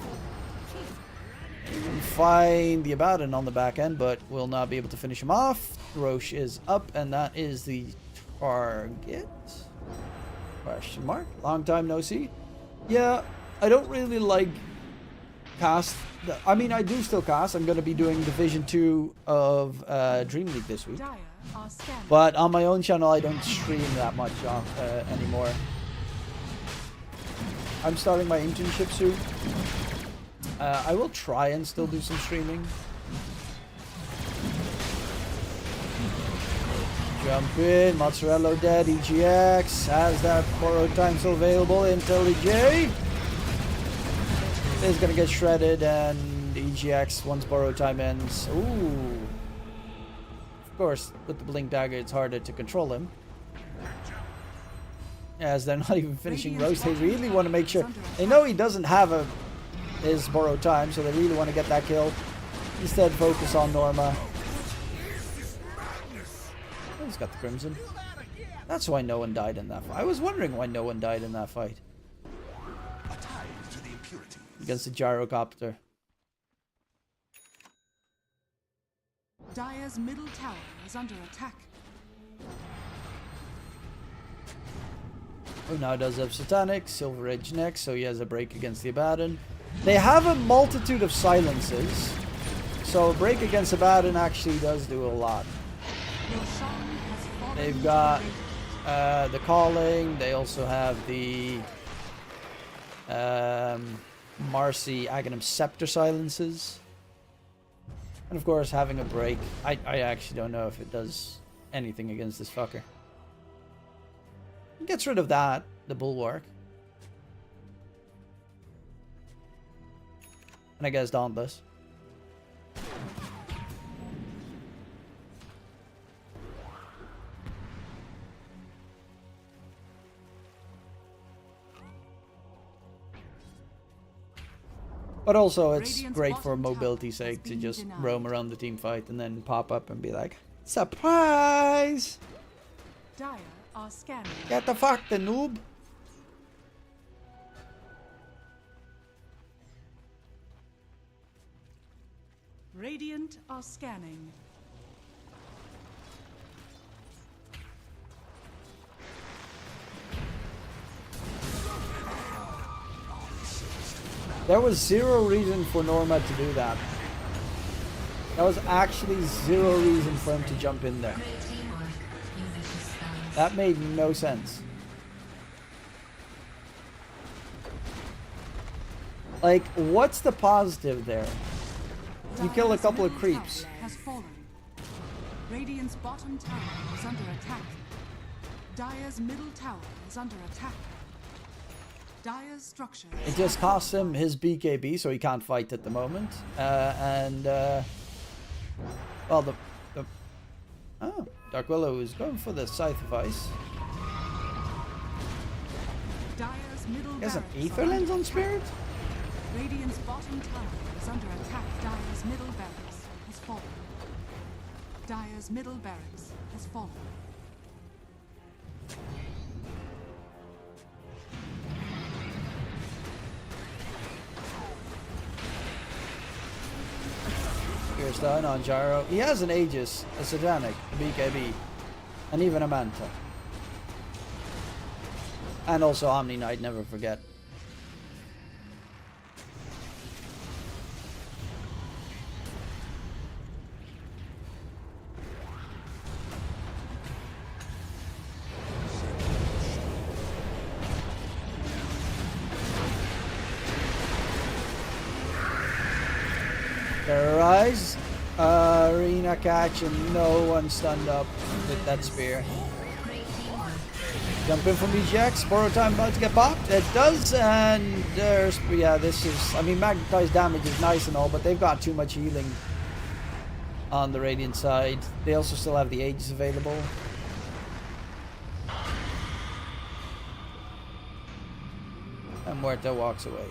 Find the Abaddon on the back end, but will not be able to finish him off. Roche is up, and that is the target. Question mark. Long time no see. Yeah, I don't really like cast. I mean, I do still cast. I'm going to be doing Division 2 of Dream League this week. Dire are scanning. But on my own channel, I don't stream that much anymore. I'm starting my internship soon. I will try and still do some streaming. Jump in, Mozzarella dead, EGX has that borrowed time still available. IntelliJ is gonna get shredded, and EGX once borrowed time ends. Ooh. Of course, with the blink dagger, it's harder to control him. As they're not even finishing roast, they really want to make sure. They know he doesn't have his borrowed time, so they really want to get that kill. Instead, focus on Norma. Oh, he's got the Crimson. That's why no one died in that fight. I was wondering why no one died in that fight. Against the Gyrocopter. Dire's middle tower is under attack. Oh, now does have Satanic, Silver Edge next, so he has a break against the Abaddon. They have a multitude of silences, so a break against Abaddon actually does do a lot. They've got the Calling, they also have the Marcy Aghanim Scepter silences. And of course, having a break, I actually don't know if it does anything against this fucker. Gets rid of that, the Bulwark. And I guess Dauntless. But also it's great for mobility's sake to just roam around the team fight and then pop up and be like, surprise! Dire are scanning. Get the fuck, the noob! Radiant are scanning. There was zero reason for Norma to do that. There was actually zero reason for him to jump in there. That made no sense. Like, what's the positive there? You kill a couple of creeps. Has fallen. Radiant's bottom tower is under attack. Dire's middle tower is under attack. Dire's structure. It just costs him his BKB, so he can't fight at the moment. Well, oh, Dark Willow is going for the Scythe of Ice. Dire's middle He has an barracks Aether Lens on Spirit? Radiant's bottom tower is under attack. Dire's middle barracks has fallen. Dire's middle barracks has fallen. Here's down on Gyro. He has an Aegis, a Satanic, a BKB, and even a Manta. And also Omni Knight, never forget. Terrorize, arena catch, and no one stunned up with that spear. Jump in from EGX, borrow time about to get popped. It does, and there's, yeah, this is, I mean, magnetized damage is nice and all, but they've got too much healing on the Radiant side. They also still have the Aegis available. And Muerta walks away.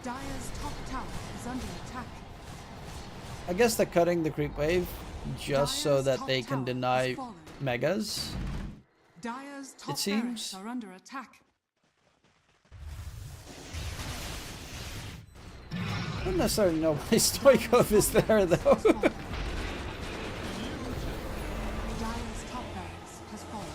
Dire's top tower is under attack. I guess they're cutting the creep wave just so Dire's that top they can tower deny has fallen. megas. Dire's top seems. barracks are under attack. I don't necessarily know why Stoikov is there though. Dire's top barracks has fallen.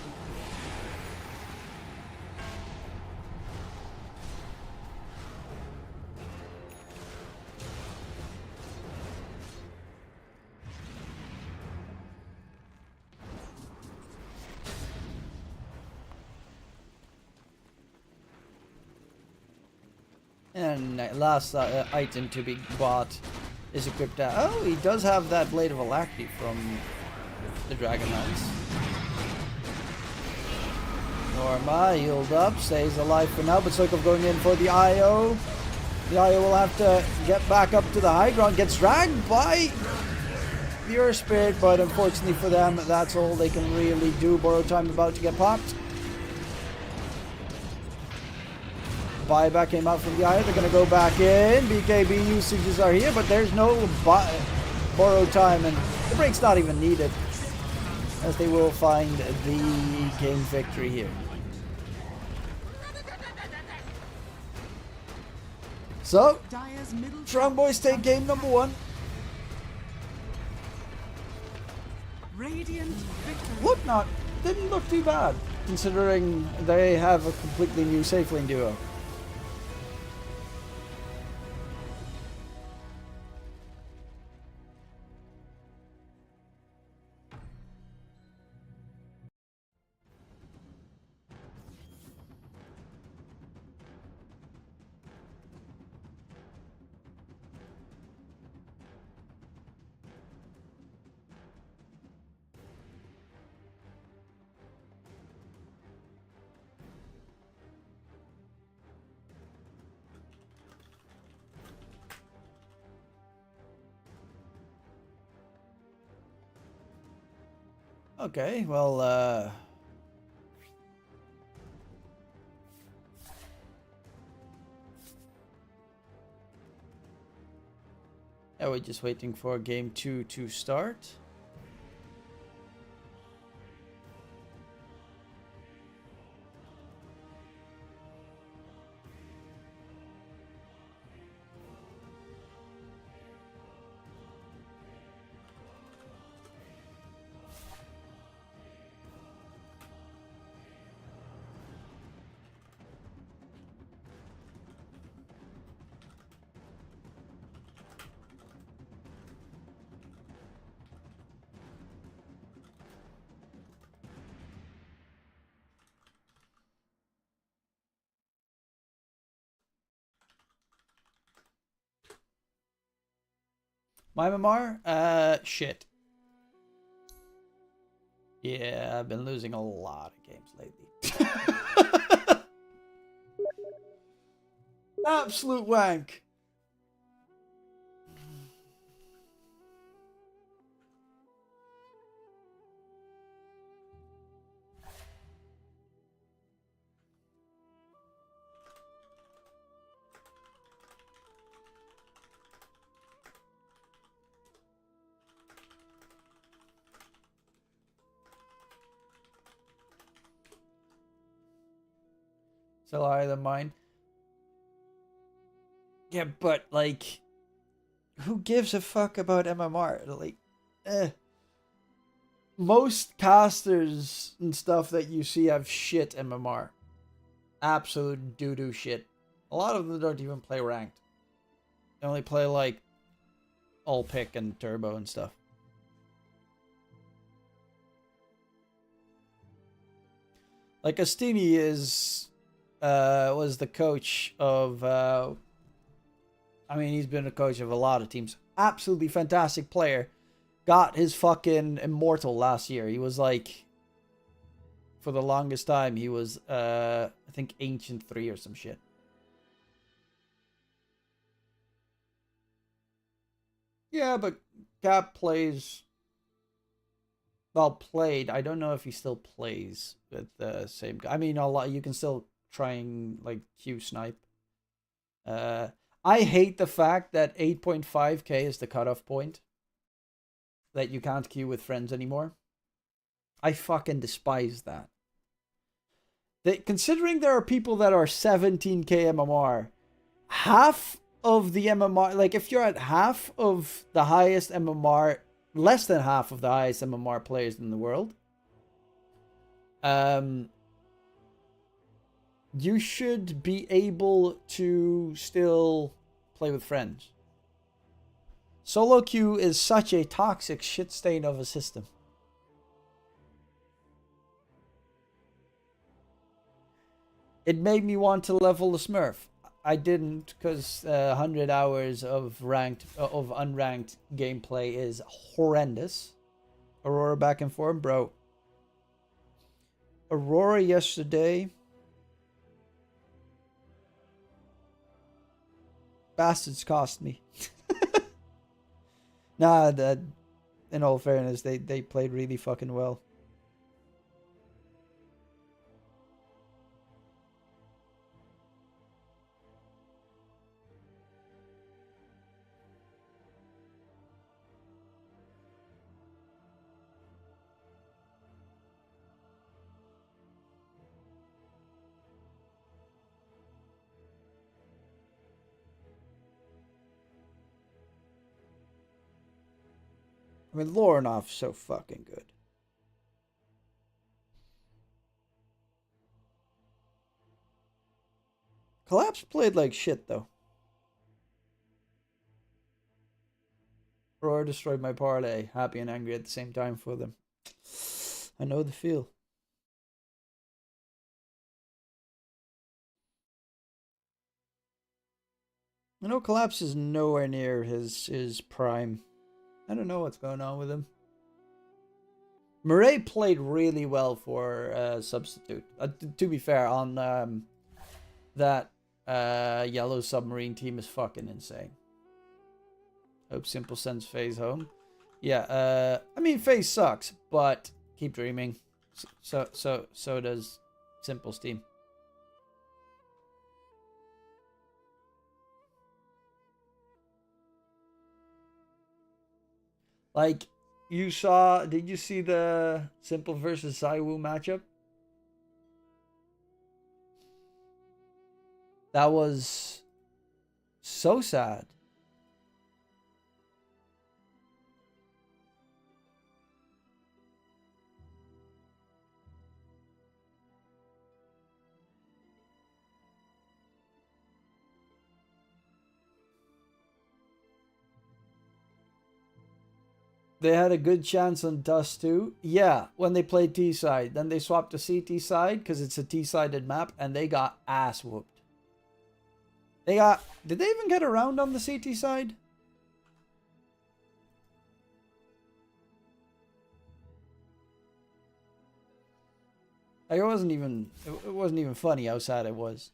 And last item to be bought is equipped at... Oh, he does have that Blade of Alacrity from the Dragonlance. Norma healed up, stays alive for now, but Soikov going in for the IO. The IO will have to get back up to the high ground, gets dragged by the Earth Spirit, but unfortunately for them, that's all they can really do. Borrow time about to get popped. Buyback came out from the IO, they're going to go back in. BKB usages are here, but there's no borrow time, and the break's not even needed, as they will find the game victory here. So, Strongboys take game number 1. Radiant victory. Didn't look too bad, considering they have a completely new safe lane duo. Okay, well, yeah, we're just waiting for game 2 to start. My MMR? Shit. Yeah, I've been losing a lot of games lately. Absolute wank. So higher than mine. Yeah, but like, who gives a fuck about MMR? Like, most casters and stuff that you see have shit MMR. Absolute doo-doo shit. A lot of them don't even play ranked. They only play like all pick and turbo and stuff. Like Astini is was the coach of I mean, he's been a coach of a lot of teams. Absolutely fantastic player. Got his fucking immortal last year. He was like, for the longest time, he was I think Ancient 3 or some shit. Yeah, but Cap plays, well, played. I don't know if he still plays with the same guy. I mean, a lot. You can still try and like Q snipe. I hate the fact that 8.5k is the cutoff point. That you can't queue with friends anymore. I fucking despise that. Considering there are people that are 17k MMR, half of the MMR, like if you're at half of the highest MMR, less than half of the highest MMR players in the world, you should be able to still play with friends. Solo queue is such a toxic shit stain of a system. It made me want to level the Smurf. I didn't, because 100 hours of unranked gameplay is horrendous. Aurora back in form, bro. Aurora yesterday. Bastards cost me. Nah, that. In all fairness, they played really fucking well. I mean, Lornoff's so fucking good. Collapse played like shit, though. Aurora destroyed my parlay. Happy and angry at the same time for them. I know the feel. I know Collapse is nowhere near his prime. I don't know what's going on with him. Murray played really well for substitute. To be fair, on that yellow submarine team is fucking insane. Hope Simple sends FaZe home. Yeah, I mean FaZe sucks, but keep dreaming. So does Simple's team. Like, did you see the Simple versus Saiwu matchup? That was so sad. They had a good chance on Dust too. Yeah, when they played T-side. Then they swapped to CT side because it's a T-sided map, and they got ass whooped. Did they even get around on the CT side? Like, it wasn't even funny how sad it was.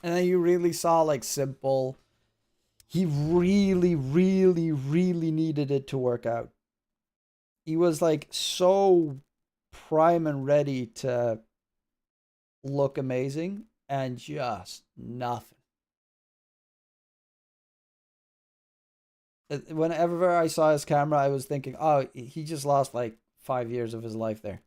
And then you really saw, like, Simple. He really, really, really needed it to work out. He was, like, so prime and ready to look amazing, and just nothing. Whenever I saw his camera, I was thinking, oh, he just lost, like, 5 years of his life there.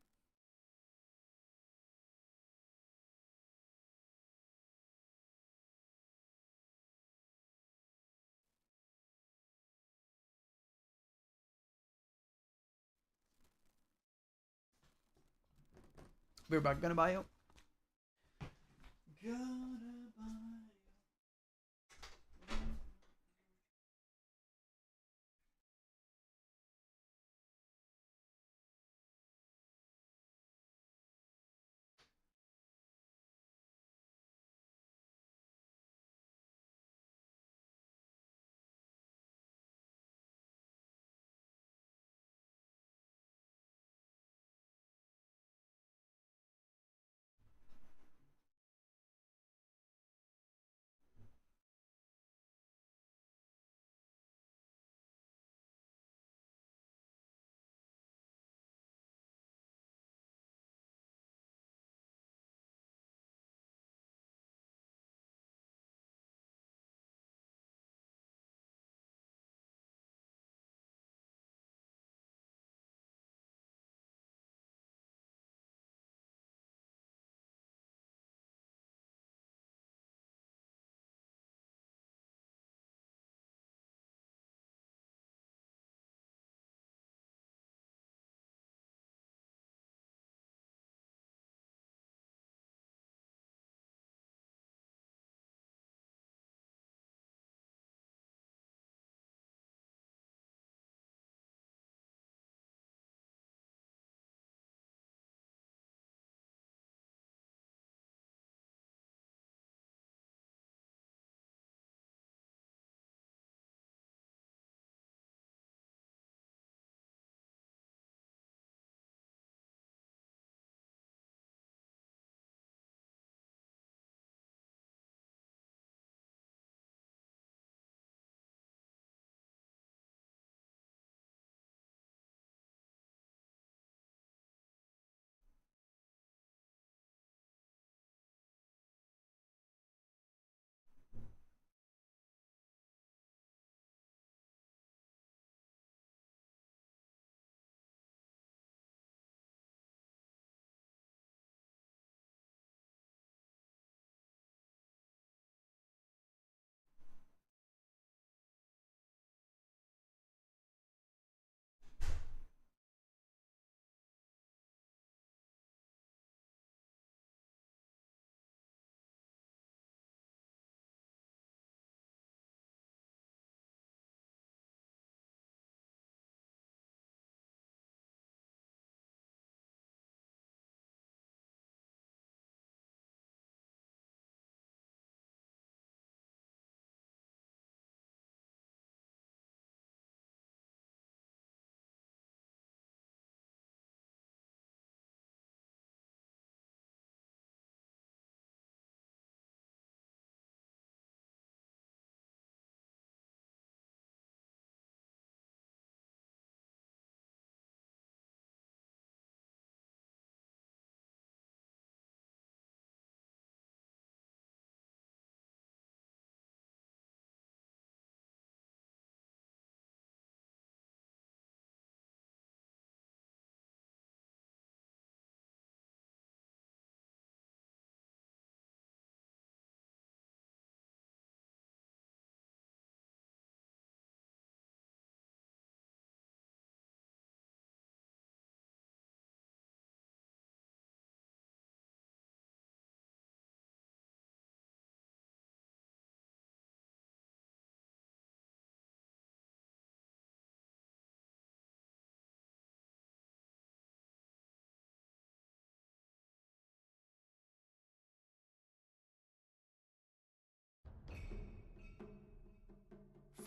We're back gonna buy you.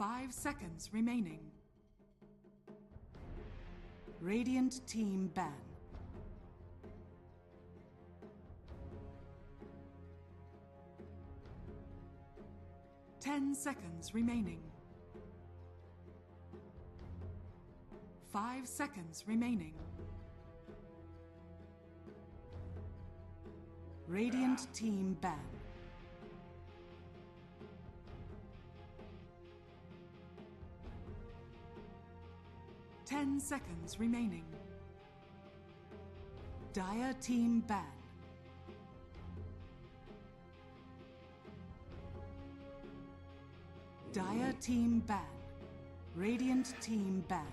5 seconds remaining. Radiant team ban. Ten seconds remaining. 5 seconds remaining. Radiant team ban. Ten seconds remaining. Dire team ban. Dire team ban. Radiant team ban.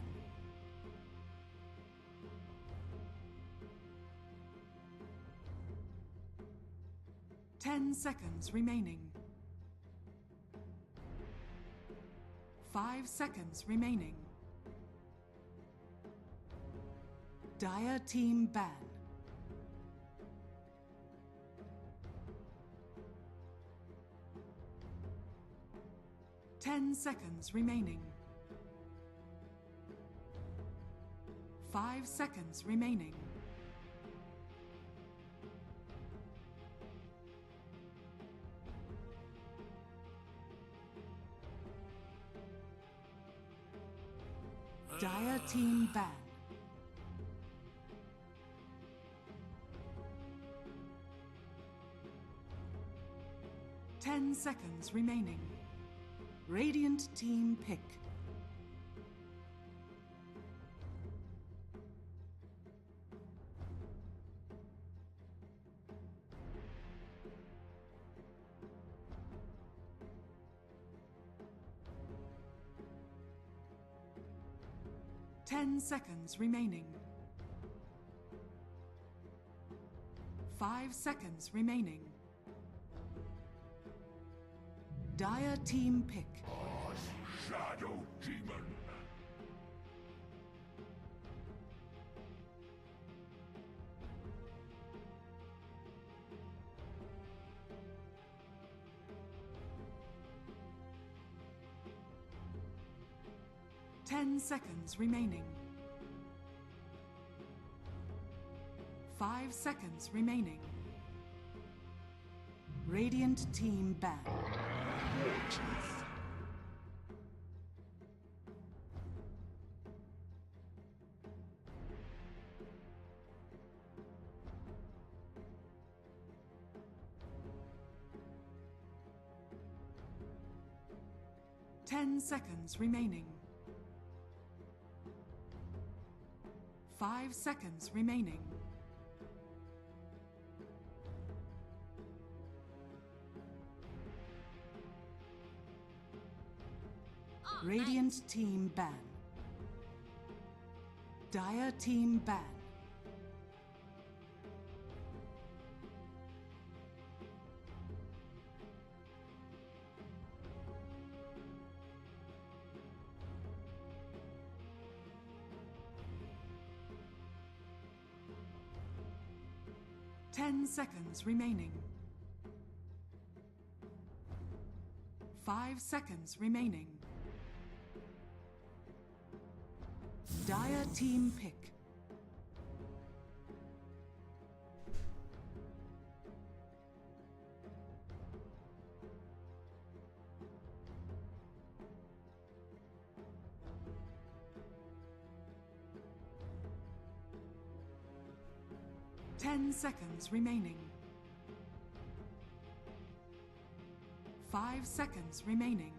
Ten seconds remaining. 5 seconds remaining. Dire team ban. Ten seconds remaining. 5 seconds remaining. Dire team ban. Ten seconds remaining. Radiant team pick. Ten seconds remaining. 5 seconds remaining. Dire team pick. Shadow Demon. Ten seconds remaining. 5 seconds remaining. Radiant team ban. Warchief. 10 seconds remaining. 5 seconds remaining. Radiant team ban. Dire team ban. Ten seconds remaining. 5 seconds remaining. Dire team pick. Ten seconds remaining. 5 seconds remaining.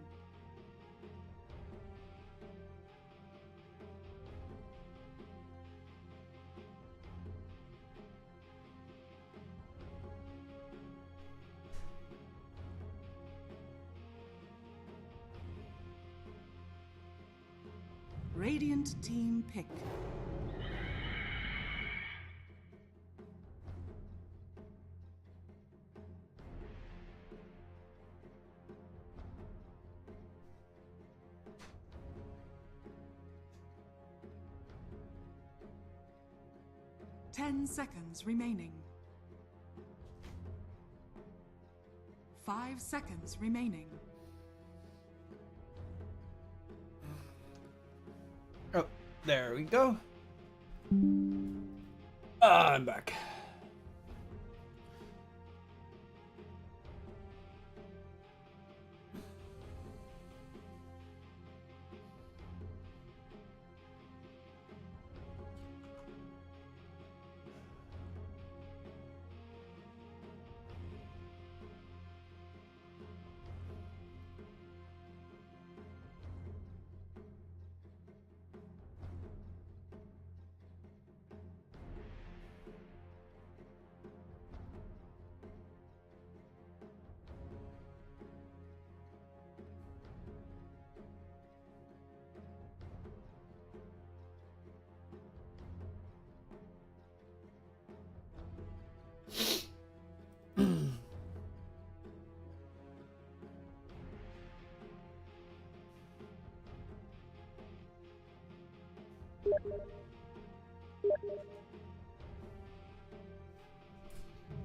Radiant team pick. Ten seconds remaining. 5 seconds remaining. There we go. I'm back.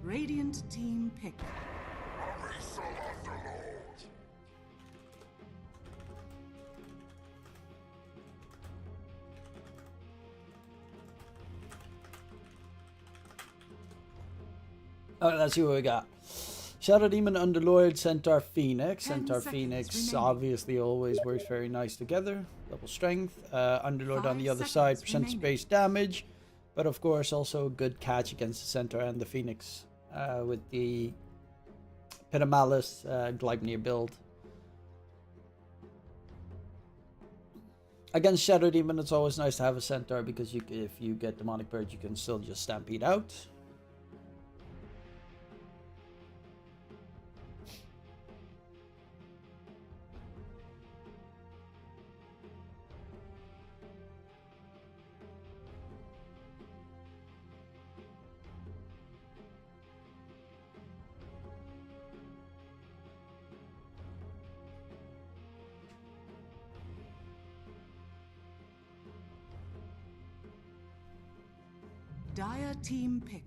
Radiant team pick. Alright, let's see what we got. Shadow Demon, Underlord, Centaur, Phoenix. 10 Centaur, seconds Phoenix remaining. obviously always works very nice together. Double strength. Underlord on 5 the other seconds side, percent remaining. space damage. But of course also a good catch against the Centaur and the Phoenix. With the Pit of Malice, Gleipnir build. Against Shadow Demon, it's always nice to have a Centaur because if you get Demonic Purge, you can still just Stampede out. Dire team pick.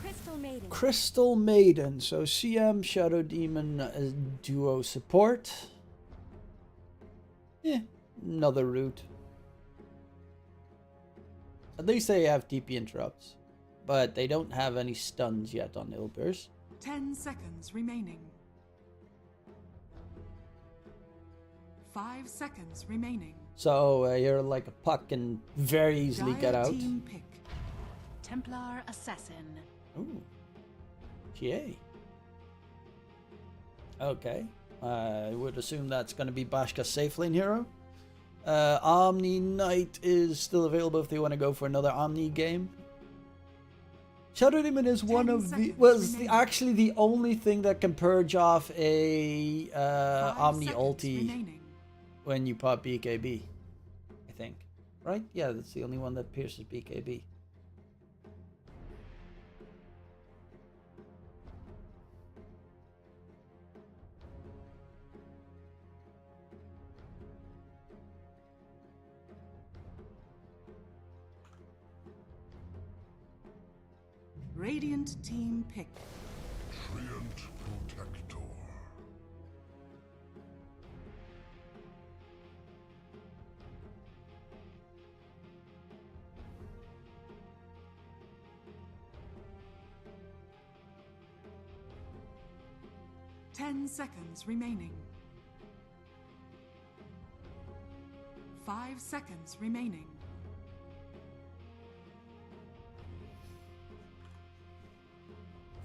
Crystal Maiden. Crystal Maiden, so CM, Shadow Demon, duo support. Another route. At least they have TP interrupts, but they don't have any stuns yet on Ilbirs. 10 seconds remaining. 5 seconds remaining. So you're like a puck and very easily Dire get out. team pick. Templar Assassin. Ooh. GA. Okay. I would assume that's going to be Bashka's safe lane hero. Omni Knight is still available if they want to go for another Omni game. Shadow Demon is one 10 of the seconds was remaining. actually the only thing that can purge off a 5 Omni seconds ulti remaining. when you pop BKB. I think. Right? Yeah, that's the only one that pierces BKB. Radiant team pick. Treant Protector. Ten seconds remaining. 5 seconds remaining.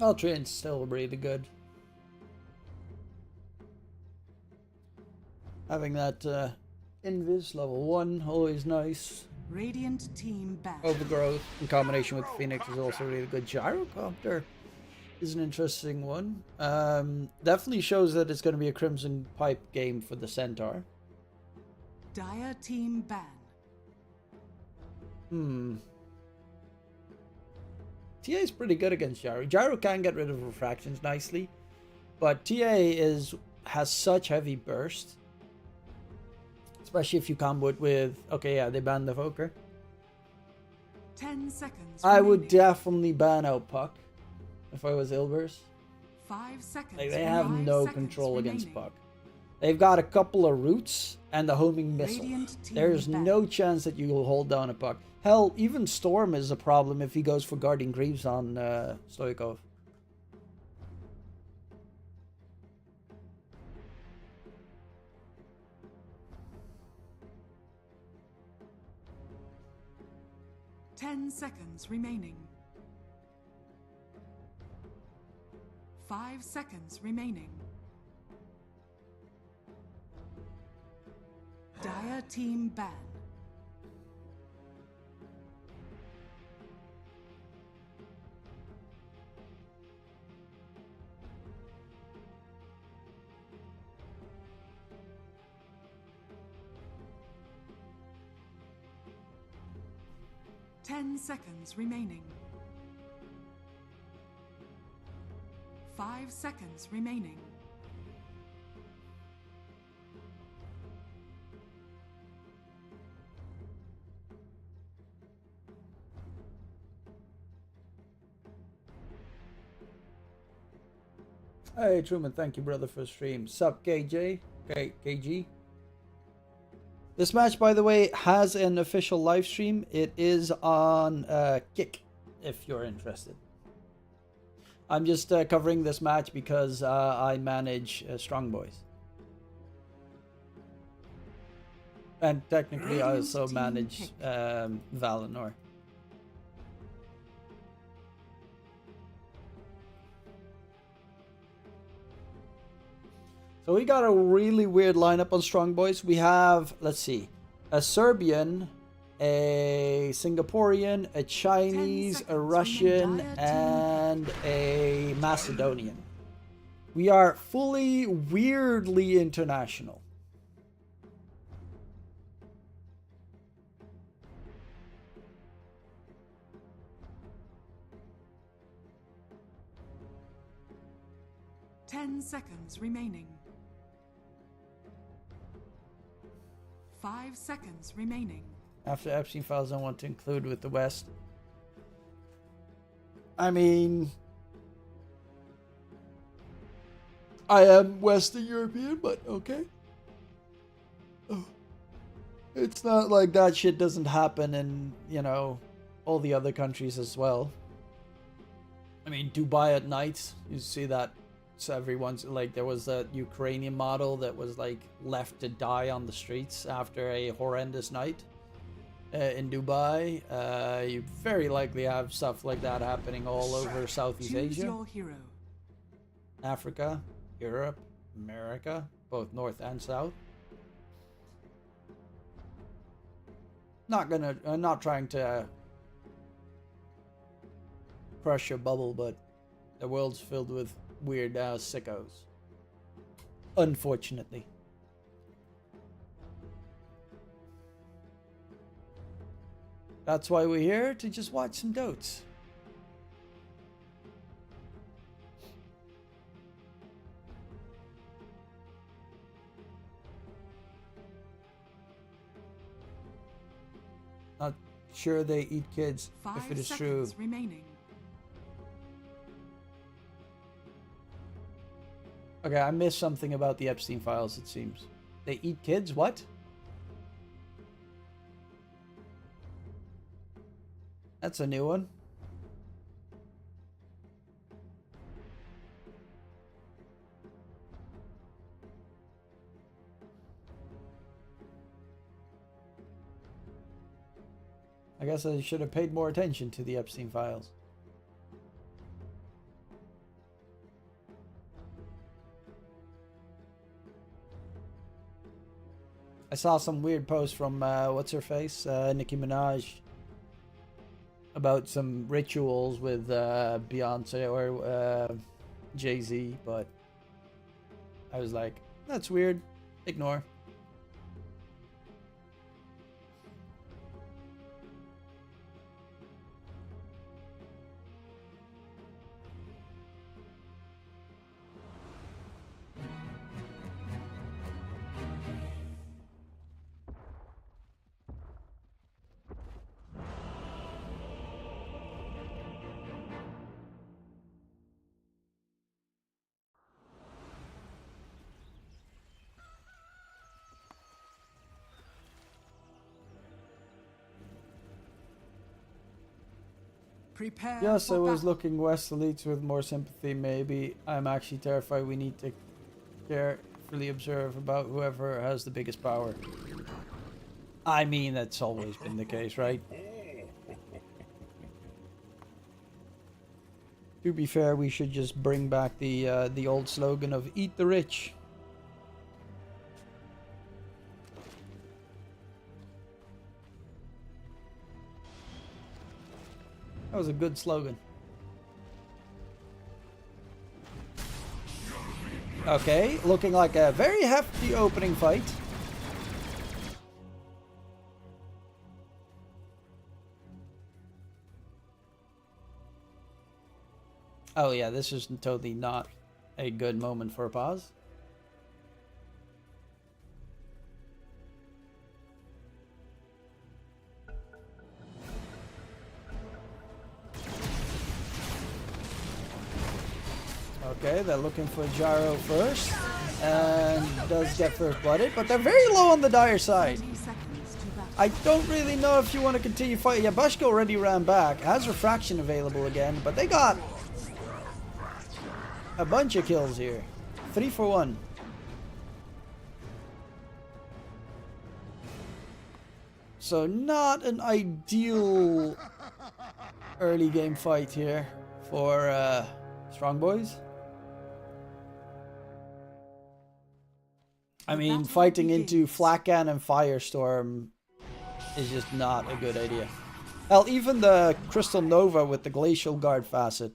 Ultrain's still really good. Having that Invis level 1, always nice. Radiant team back. Overgrowth in combination with Phoenix is also really good. Gyrocopter is an interesting one. Definitely shows that it's going to be a Crimson Pipe game for the Centaur. Dire team ban. TA is pretty good against Gyro. Gyro can get rid of refractions nicely, but TA has such heavy burst. Especially if you combo it with... Okay, yeah, they banned the Evoker. 10 seconds I would remaining. definitely ban out Puck if I was Ilbirs. 5 seconds. Like, they have no 5 control seconds against remaining. Puck. They've got a couple of roots and a homing missile. Radiant team There's back. no chance that you'll hold down a puck. Hell, even Storm is a problem if he goes for guarding Greaves on Stoikov. Seconds remaining. 5 seconds remaining. Dire team ban. Ten seconds remaining. 5 seconds remaining. Hey Truman, thank you brother for the stream. Sup KJ? KG? This match, by the way, has an official live stream. It is on Kick, if you're interested. I'm just covering this match because I manage Strongboys. And technically I also manage Valinor. So we got a really weird lineup on Strongboys. We have, let's see, a Serbian, a Singaporean, a Chinese, a Russian, and a Macedonian. We are fully weirdly international. Ten seconds remaining. 5 seconds remaining. After Epstein files, I want to include with the West. I mean, I am Western European, but okay. It's not like that shit doesn't happen in, you know, all the other countries as well. I mean, Dubai at night, you see that. So everyone's like, there was a Ukrainian model that was like left to die on the streets after a horrendous night in Dubai. You very likely have stuff like that happening all over Southeast Choose Asia, your hero. Africa, Europe, America, both North and South. Not trying to crush your bubble, but the world's filled with weird sickos, unfortunately. That's why we're here, to just watch some dotes. Not sure they eat kids, 5 if it is true. seconds remaining. Okay, I missed something about the Epstein files, it seems. They eat kids? What? That's a new one. I guess I should have paid more attention to the Epstein files. I saw some weird post from what's her face, Nicki Minaj, about some rituals with Beyonce or Jay-Z, but I was like, that's weird. Ignore. Prepare Yes, I for was battle. looking westerlies with more sympathy, maybe. I'm actually terrified we need to carefully observe about whoever has the biggest power. I mean, that's always been the case, right? To be fair, we should just bring back the old slogan of "Eat the rich." That was a good slogan. Okay, looking like a very hefty opening fight. Oh yeah, this is totally not a good moment for a pause. Okay, they're looking for Gyro first, and does get first blooded, but they're very low on the dire side. 30 seconds to battle. I don't really know if you want to continue fighting. Yeah, Bashko already ran back, has Refraction available again, but they got a bunch of kills here. 3 for 1. So not an ideal early game fight here for Strongboys. I mean, fighting into Flakan and Firestorm is just not a good idea. Hell, even the Crystal Nova with the Glacial Guard facet.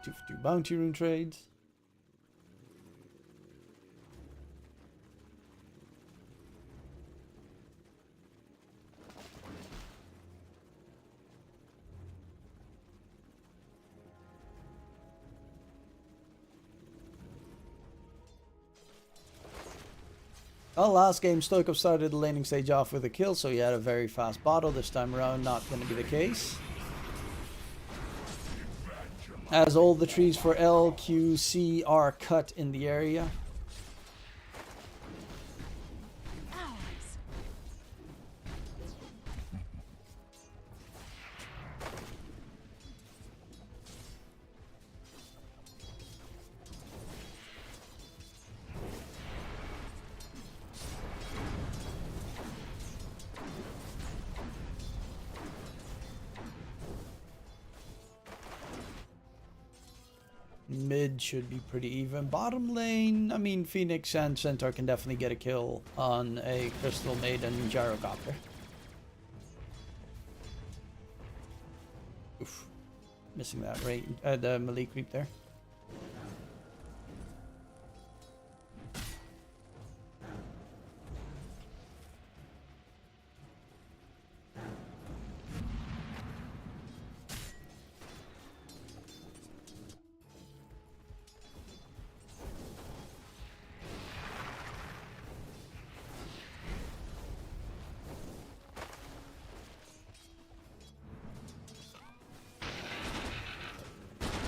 2 for 2 bounty rune trades. Well, last game Stoikov started the laning stage off with a kill, so he had a very fast bottle. This time around, not going to be the case. As all the trees for LQC are cut in the area. Ours. Mid should be pretty even. Bottom lane, I mean, Phoenix and Centaur can definitely get a kill on a Crystal Maiden Gyrocopter. Oof. Missing that the melee creep there.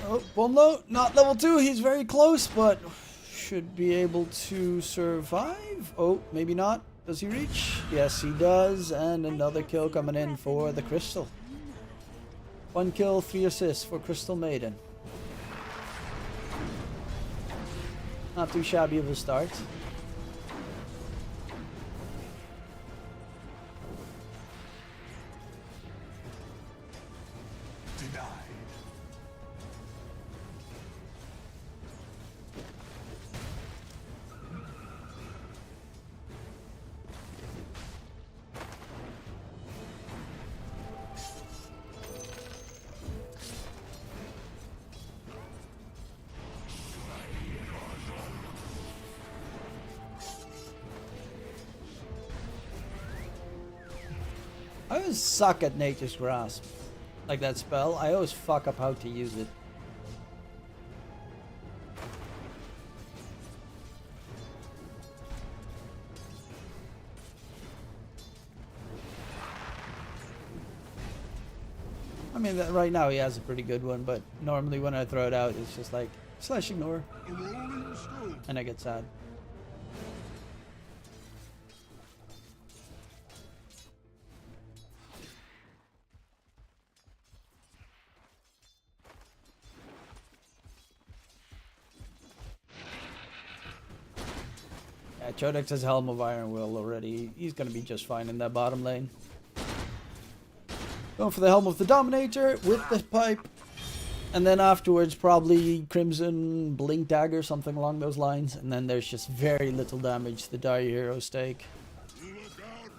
Oh, Bonlo, not level 2. He's very close, but should be able to survive. Oh, maybe not. Does he reach? Yes, he does. And another kill coming in for the Crystal. 1 kill, 3 assists for Crystal Maiden. Not too shabby of a start. Denied. I always suck at Nature's Grasp. Like that spell. I always fuck up how to use it. I mean, right now he has a pretty good one, but normally when I throw it out, it's just like, slash ignore. And I get sad. Yeah, Chodex has Helm of Iron Will already. He's gonna be just fine in that bottom lane. Going for the Helm of the Dominator with the pipe. And then afterwards probably Crimson, Blink Dagger, something along those lines. And then there's just very little damage the Dire Heroes take.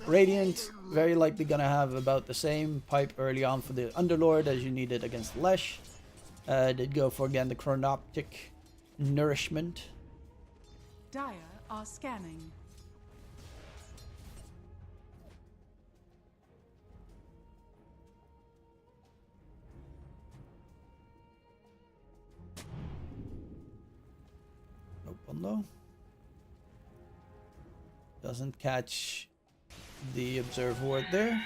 Radiant, very likely gonna have about the same pipe early on for the Underlord as you needed against Lesh. Did go for again the Chronoptic Nourishment. Dire are scanning. Open though. Doesn't catch the Observe Ward there.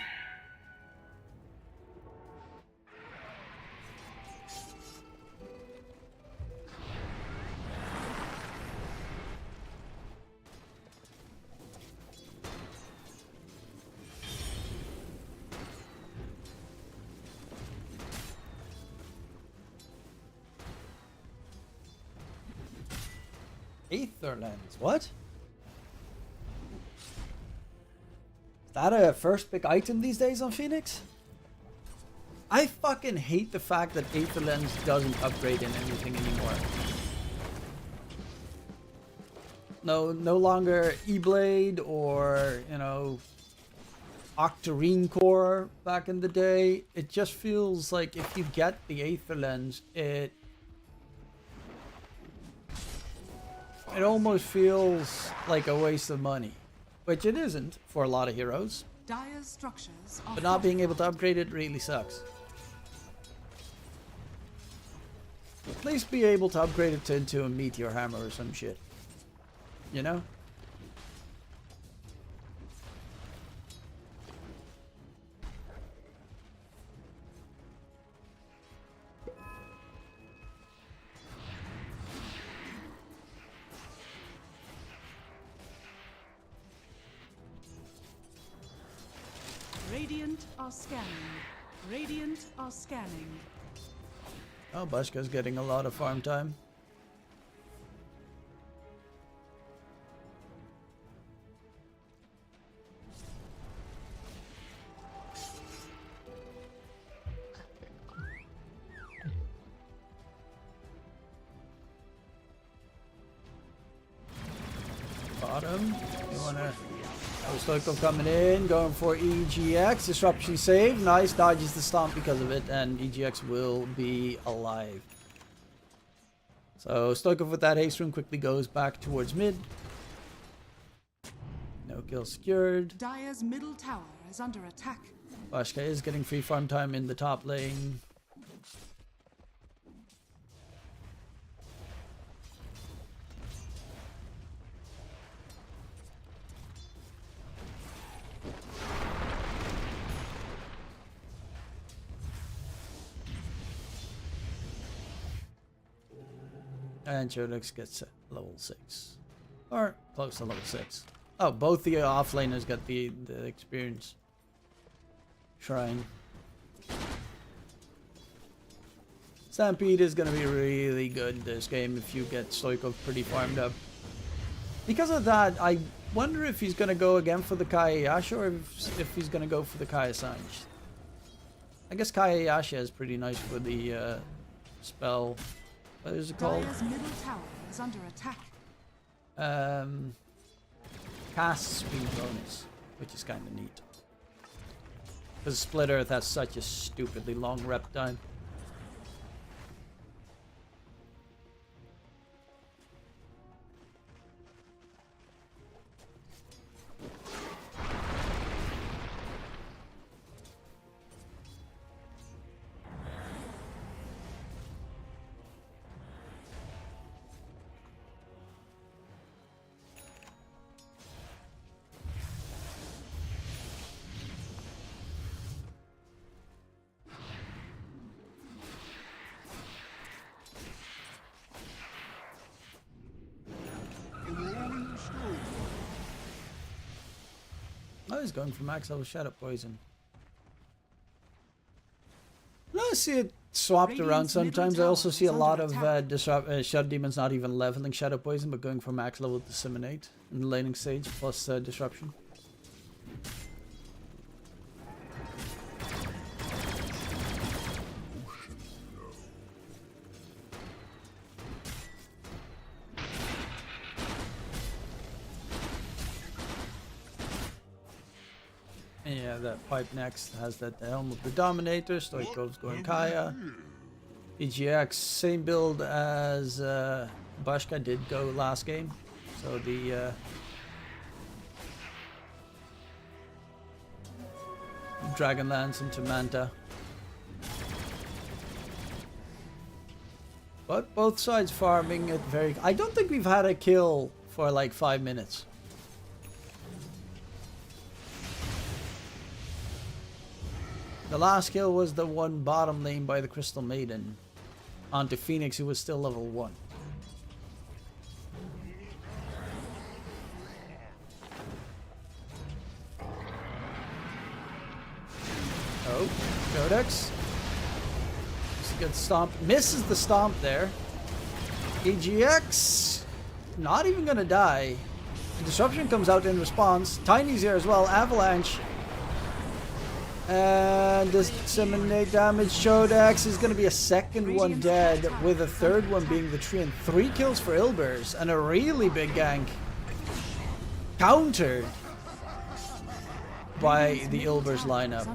Aetherlands, what? Is that a first pick item these days on Phoenix? I fucking hate the fact that Aetherlands doesn't upgrade in anything anymore. No longer E-Blade or, you know, Octarine Core back in the day. It just feels like if you get the Aetherlands, it almost feels like a waste of money, which it isn't for a lot of heroes. Dire's structures are But not being able to upgrade it really sucks. At least be able to upgrade it into a Meteor Hammer or some shit. You know? Radiant are scanning. Radiant are scanning. Oh, Bashka's getting a lot of farm time. Bottom. You wanna... Stoico coming in, going for EGX. Disruption save. Nice, dodges the stomp because of it, and EGX will be alive. So Stoico with that haste rune quickly goes back towards mid. No kill secured. Dire's middle tower is under attack. Bashka is getting free farm time in the top lane. And Chodix gets level 6. Or close to level 6. Oh, both the offlaners got the experience shrine. Stampede is going to be really good this game if you get Stoico pretty farmed up. Because of that, I wonder if he's going to go again for the Kayasha or if he's going to go for the Kaya Sanj. I guess Kayasha is pretty nice for the spell. What is it called? Dire's middle tower is under attack. Cast speed bonus, which is kind of neat. Because Split Earth has such a stupidly long rep time. Oh, he's going for max level Shadow Poison. No, I see it swapped around Radiant's middle sometimes. I also tower see a is lot under of attack. Shadow Demons not even leveling Shadow Poison, but going for max level Disseminate in the laning stage plus Disruption. Yeah, that pipe next has that Helm of the Dominator. Stoikov's going Kaya. EGX, same build as Bashka did go last game. So the Dragonlance into Manta. But both sides farming it very... I don't think we've had a kill for like 5 minutes. The last kill was the one bottom lane by the Crystal Maiden onto Phoenix, who was still level 1. Oh, Codex. Good stomp. Misses the stomp there. EGX. Not even gonna die. Disruption comes out in response. Tiny's here as well. Avalanche. And disseminate damage. Shodex is going to be a second one dead, with a third one being the tree, and 3 kills for Ilbirs and a really big gank. Countered by the Ilbirs lineup.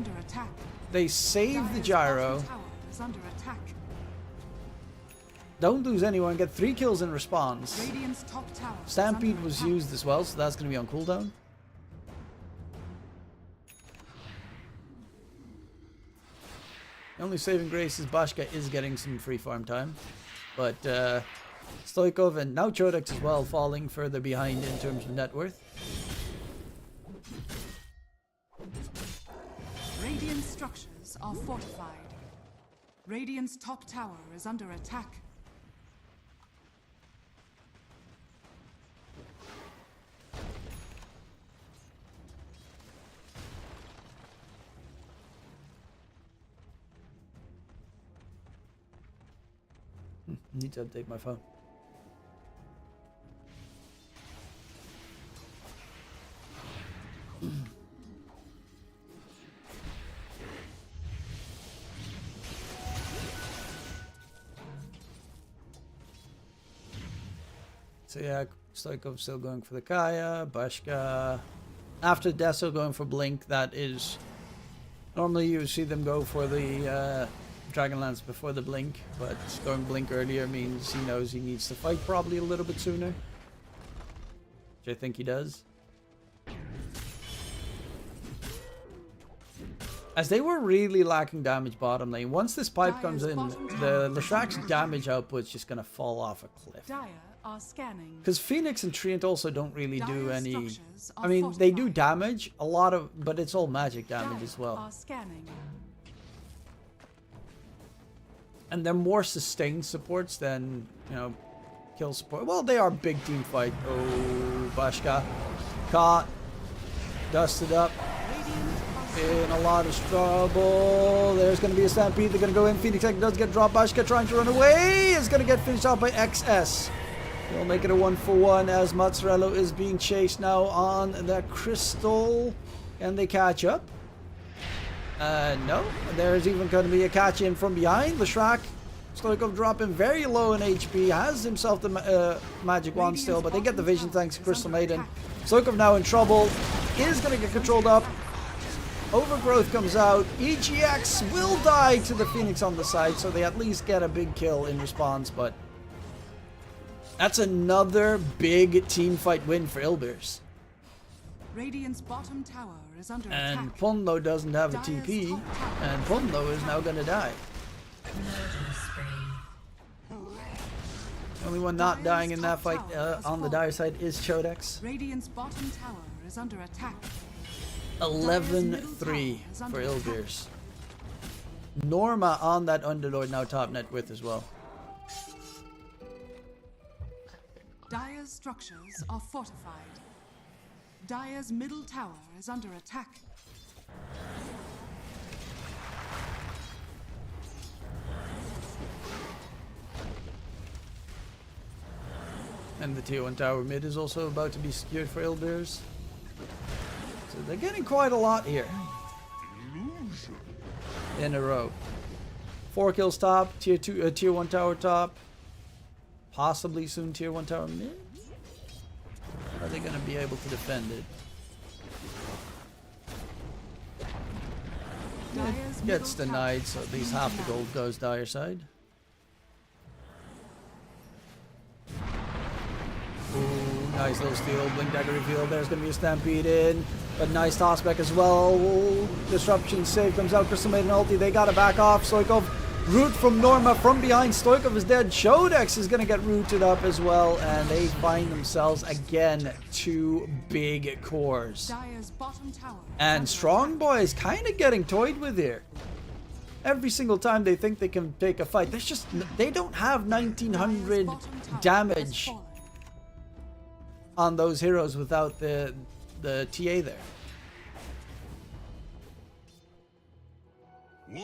They save the gyro. Don't lose anyone. Get 3 kills in response. Stampede was used as well, so that's going to be on cooldown. Only saving grace is Bashka is getting some free farm time, but Stoikov and now Chodex as well falling further behind in terms of net worth. Radiant structures are fortified. Radiant's top tower is under attack. Need to update my phone. So yeah, Stoikov still going for the Kaya, Bashka. After Deso going for Blink, that is... Normally you see them go for the Dragonlance before the Blink, but going Blink earlier means he knows he needs to fight probably a little bit sooner. Which I think he does. As they were really lacking damage bottom lane, once this pipe comes in, the Leshrak's damage output is just going to fall off a cliff. Because Phoenix and Treant also don't really do any... I mean, they do damage, a lot of... but it's all magic damage as well. And they're more sustained supports than, you know, kill support. Well, they are big team fight. Oh, Bashka. Caught. Dusted up. In a lot of trouble. There's going to be a stampede. They're going to go in. Phoenix does get dropped. Bashka trying to run away. Is going to get finished off by XS. They'll make it a 1-for-1 as Mazzarello is being chased now on the Crystal. Can they catch up? No. There's even going to be a catch in from behind. Leshrak. Stoikov dropping very low in HP. Has himself the magic wand still, but they get the vision thanks to Crystal Maiden. Stoikov now in trouble. Is going to get controlled up. Overgrowth comes out. EGX will die to the Phoenix on the side, so they at least get a big kill in response, but that's another big team fight win for Ilbirs. Radiant's bottom tower is under And attack. Ponlo doesn't have a TP, and Ponlo is now going to die. The only one not dying in that fight on the dire side is Chodex. Radiant's bottom tower is under attack. 11-3 for Ilbirs. Norma on that Underlord now top net worth as well. Dire's structures are fortified. Dire's middle tower is under attack. And the tier 1 tower mid is also about to be secured for Ilbirs. So they're getting quite a lot here. In a row. 4 kills top, tier 1 tower top. Possibly soon tier 1 tower mid. Are they going to be able to defend it? It gets denied, so at least half the gold goes Dire side. Ooh, nice little steal. Blink dagger reveal. There's going to be a stampede in. But nice toss back as well. Ooh, disruption save comes out. Crystal Maiden ulti. They got to back off. Stoikov root from Norma from behind. Stoikov is dead. Shodex is going to get rooted up as well. And they find themselves again 2 big cores. And Strongboys kind of getting toyed with here. Every single time they think they can take a fight, they don't have 1900 damage on those heroes without the TA there.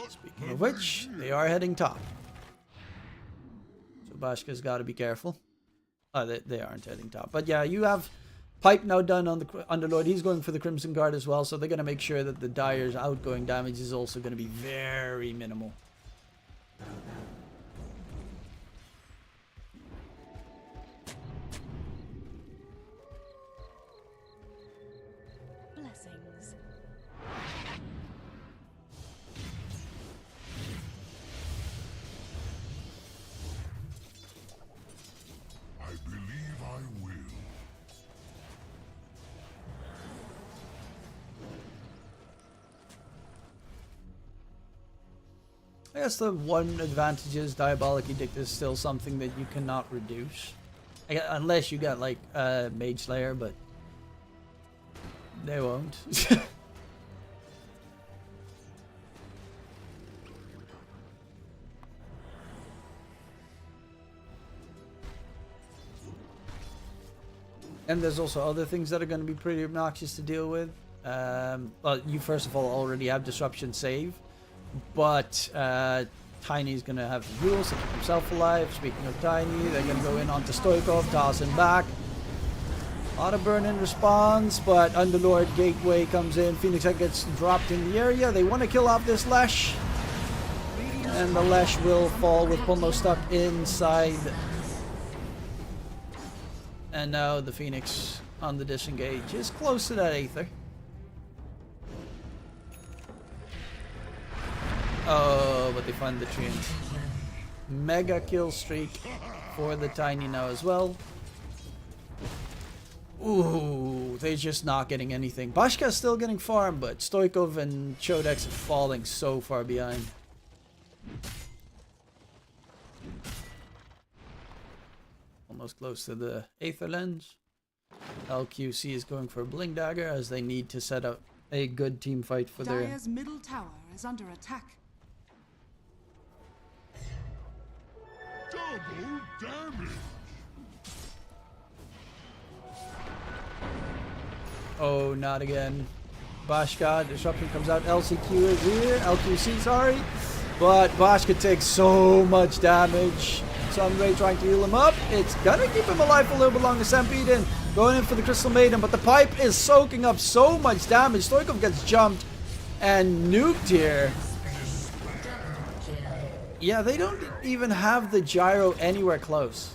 Speaking of which, they are heading top. So Bashka's got to be careful. They aren't heading top. But yeah, you have Pipe now done on the Underlord. He's going for the Crimson Guard as well. So they're going to make sure that the Dire's outgoing damage is also going to be very minimal. Blessings. I believe I will. I guess the one advantage is Diabolic Edict is still something that you cannot reduce. Unless you got like Mage Slayer, but they won't. And there's also other things that are going to be pretty obnoxious to deal with. Well, you first of all already have Disruption Save. But Tiny's going to have the rules to keep himself alive. Speaking of Tiny, they're going to go in onto Stoikov, toss him back. A lot of burn in response, but Underlord Gateway comes in. Phoenix Head gets dropped in the area. They want to kill off this Lesh. And the Lesh will fall with Pomo stuck inside. And now the Phoenix on the disengage is close to that Aether. Oh, but they find the Treant. Mega kill streak for the Tiny now as well. Ooh, they're just not getting anything. Bashka's still getting farmed, but Stoikov and Shodex are falling so far behind. Almost close to the Aether Lens. LQC is going for a Blink Dagger as they need to set up a good team fight for their... Dire's middle tower is under attack. Double damage! Oh, not again. Bashka, Disruption comes out. LCQ is here. LQC, sorry. But Bashka takes so much damage. Sunray trying to heal him up. It's gonna keep him alive for a little bit longer. Stampede going in for the Crystal Maiden, but the pipe is soaking up so much damage. Stoikov gets jumped and nuked here. Yeah, they don't even have the gyro anywhere close.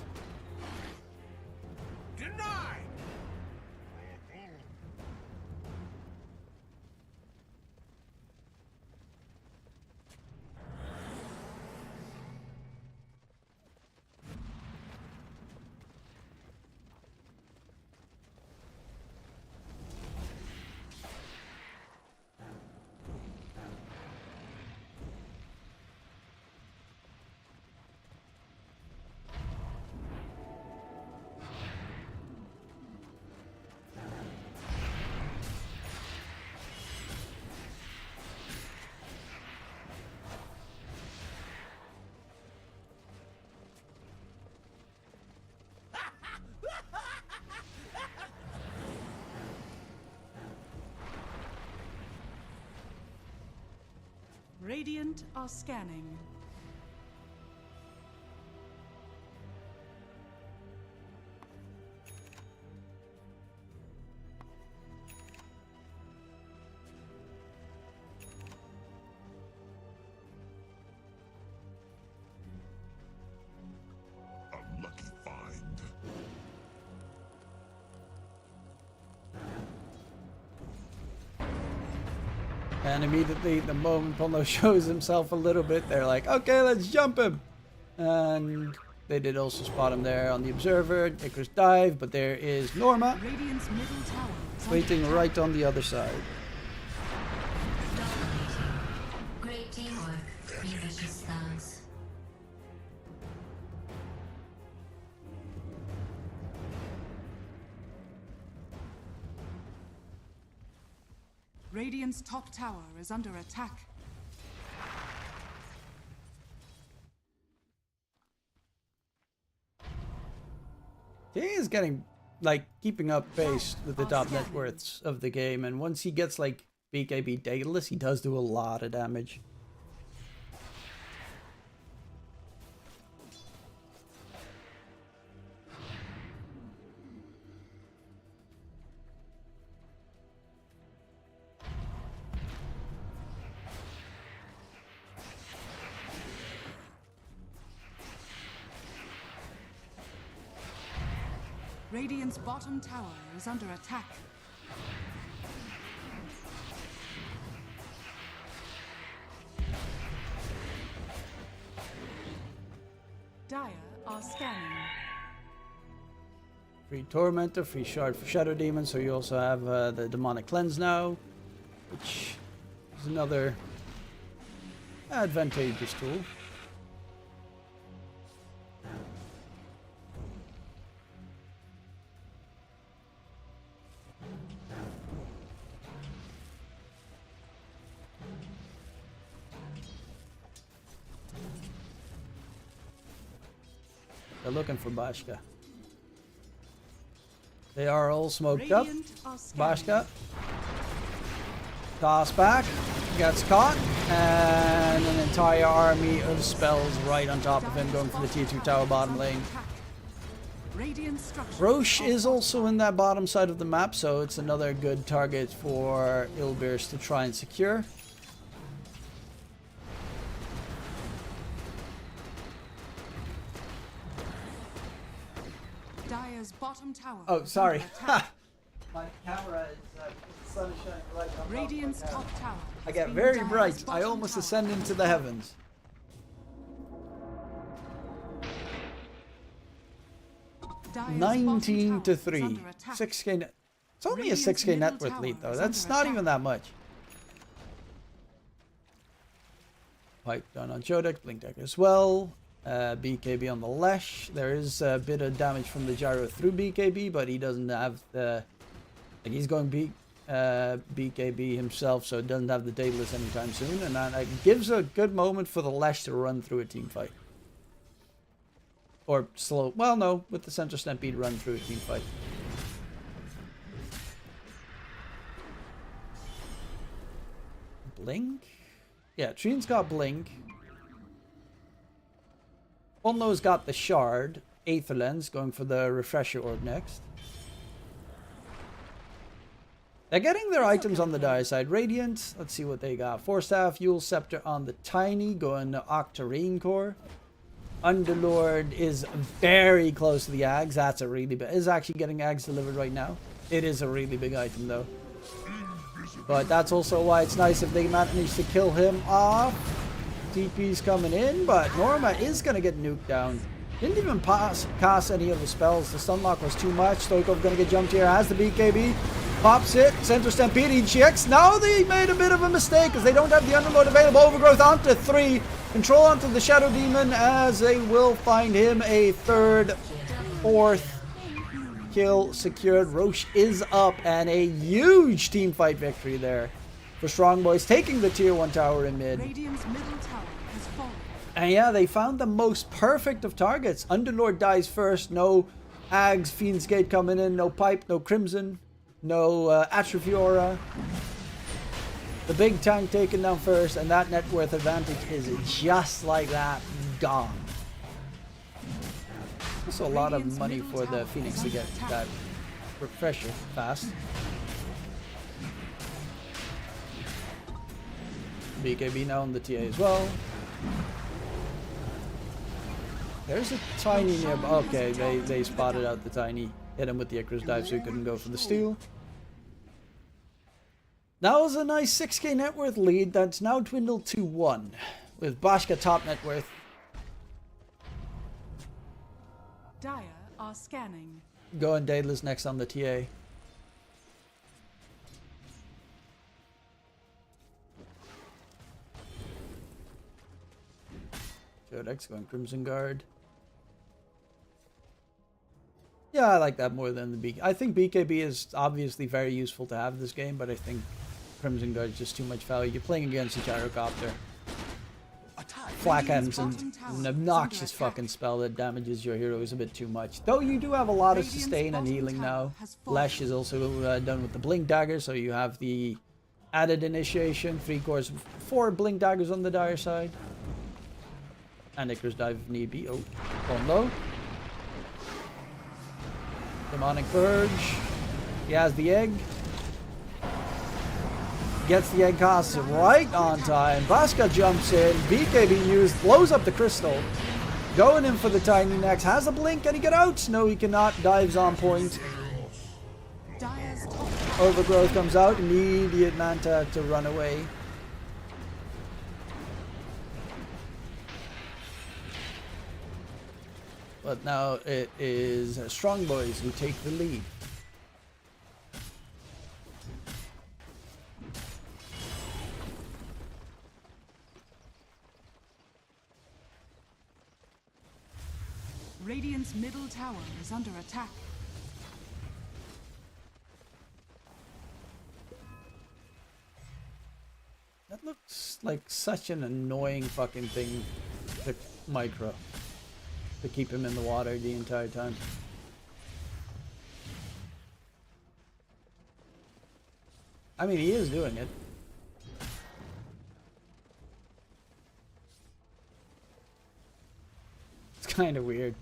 Radiant are scanning. And immediately, the moment Pono shows himself a little bit, they're like, okay, let's jump him. And they did also spot him there on the observer. Icarus dive, but there is Norma Radiant's middle tower is under waiting attack. right on the other side. Great teamwork, precious thugs. Radiant's top tower is under attack. He is getting, like, keeping up pace with the top net worths of the game. And once he gets, like, BKB Daedalus, he does do a lot of damage. Radiant's bottom tower is under attack. Dire are scanning. Free Tormentor, free Shard for Shadow Demon, so you also have the Demonic Cleanse now, which is another advantageous tool. They're looking for Bashka. They are all smoked up. Radiant are scanning. Bashka. Toss back. Gets caught. And an entire army of spells right on top of him going for the tier 2 tower bottom lane. Radiant structures Roche are is also fortified. in that bottom side of the map, so it's another good target for Ilbirs to try and secure. Dire's bottom tower. Oh, is sorry. under attack. My camera is the sun is shining right on top of my Radiant's camera. top tower. I has get been very Dire's bright. I bottom almost tower. ascend into the heavens. Dire's bottom 19 to tower is 3. under attack. 6k net. It's only a Radiant's 6k net middle worth tower lead though. is That's under not attack. even that much. Pipe down on Jodek, Blink Deck as well. BKB on the Lesh. There is a bit of damage from the gyro through BKB, but he doesn't have the... Like, he's going BKB himself, so doesn't have the Daedalus anytime soon. And that gives a good moment for the Lesh to run through a team fight. Or slow... Well, no, with the center stampede run through a team fight. Blink? Yeah, Trine's got Blink. Onlo's got the Shard. Aether Lens going for the Refresher Orb next. They're getting their items on the dire side. Radiant, let's see what they got. Force Staff, Yule Scepter on the Tiny, going to Octarine Core. Underlord is very close to the Ags. That's a really big... Is actually getting Ags delivered right now. It is a really big item though. But that's also why it's nice if they manage to kill him off. TP's coming in, but Norma is going to get nuked down. Didn't even cast any of the spells. The stunlock was too much. Stoikov going to get jumped here. Has the BKB. Pops it. Center Stampede. He checks. Now they made a bit of a mistake because they don't have the Underlord available. Overgrowth onto 3. Control onto the Shadow Demon as they will find him a third, fourth kill secured. Roche is up and a huge team fight victory there for Strongboys, taking the tier 1 tower in mid. Radiant's middle tower has fallen. And yeah, they found the most perfect of targets. Underlord dies first. No Ags, Fiend's Gate coming in. No Pipe, no Crimson, no Atrophiora. The big tank taken down first, and that net worth advantage is just like that gone. Also a lot of money for the Phoenix to get that refresher fast. BKB now on the TA as well. There's a Tiny nearby. Okay, they spotted out the Tiny. Hit him with the Icarus dive so he couldn't go for the steal. That was a nice 6k net worth lead that's now dwindled to 1, with Bashka top net worth. Dire are scanning. Go and Daedalus next on the TA. Codex going Crimson Guard. Yeah, I like that more than the BKB. I think BKB is obviously very useful to have this game, but I think Crimson Guard is just too much value. You're playing against a Gyrocopter. Flak M's and an obnoxious fucking spell that damages your heroes a bit too much. Though you do have a lot of sustain and healing now. Lesh is also done with the Blink Dagger, so you have the added initiation. 3 cores, 4 Blink Daggers on the dire side. And Icarus Dive if need be. Oh, going low. Demonic Purge. He has the egg. Gets the egg costs right on time. Bashka jumps in. BKB used. Blows up the crystal. Going in for the tiny next. Has a blink. Can he get out? No, he cannot. Dives on point. Overgrowth comes out. Immediate Manta to run away. But now it is Strongboys who take the lead. Radiant's middle tower is under attack. That looks like such an annoying fucking thing to micro. To keep him in the water the entire time. I mean, he is doing it. It's kind of weird.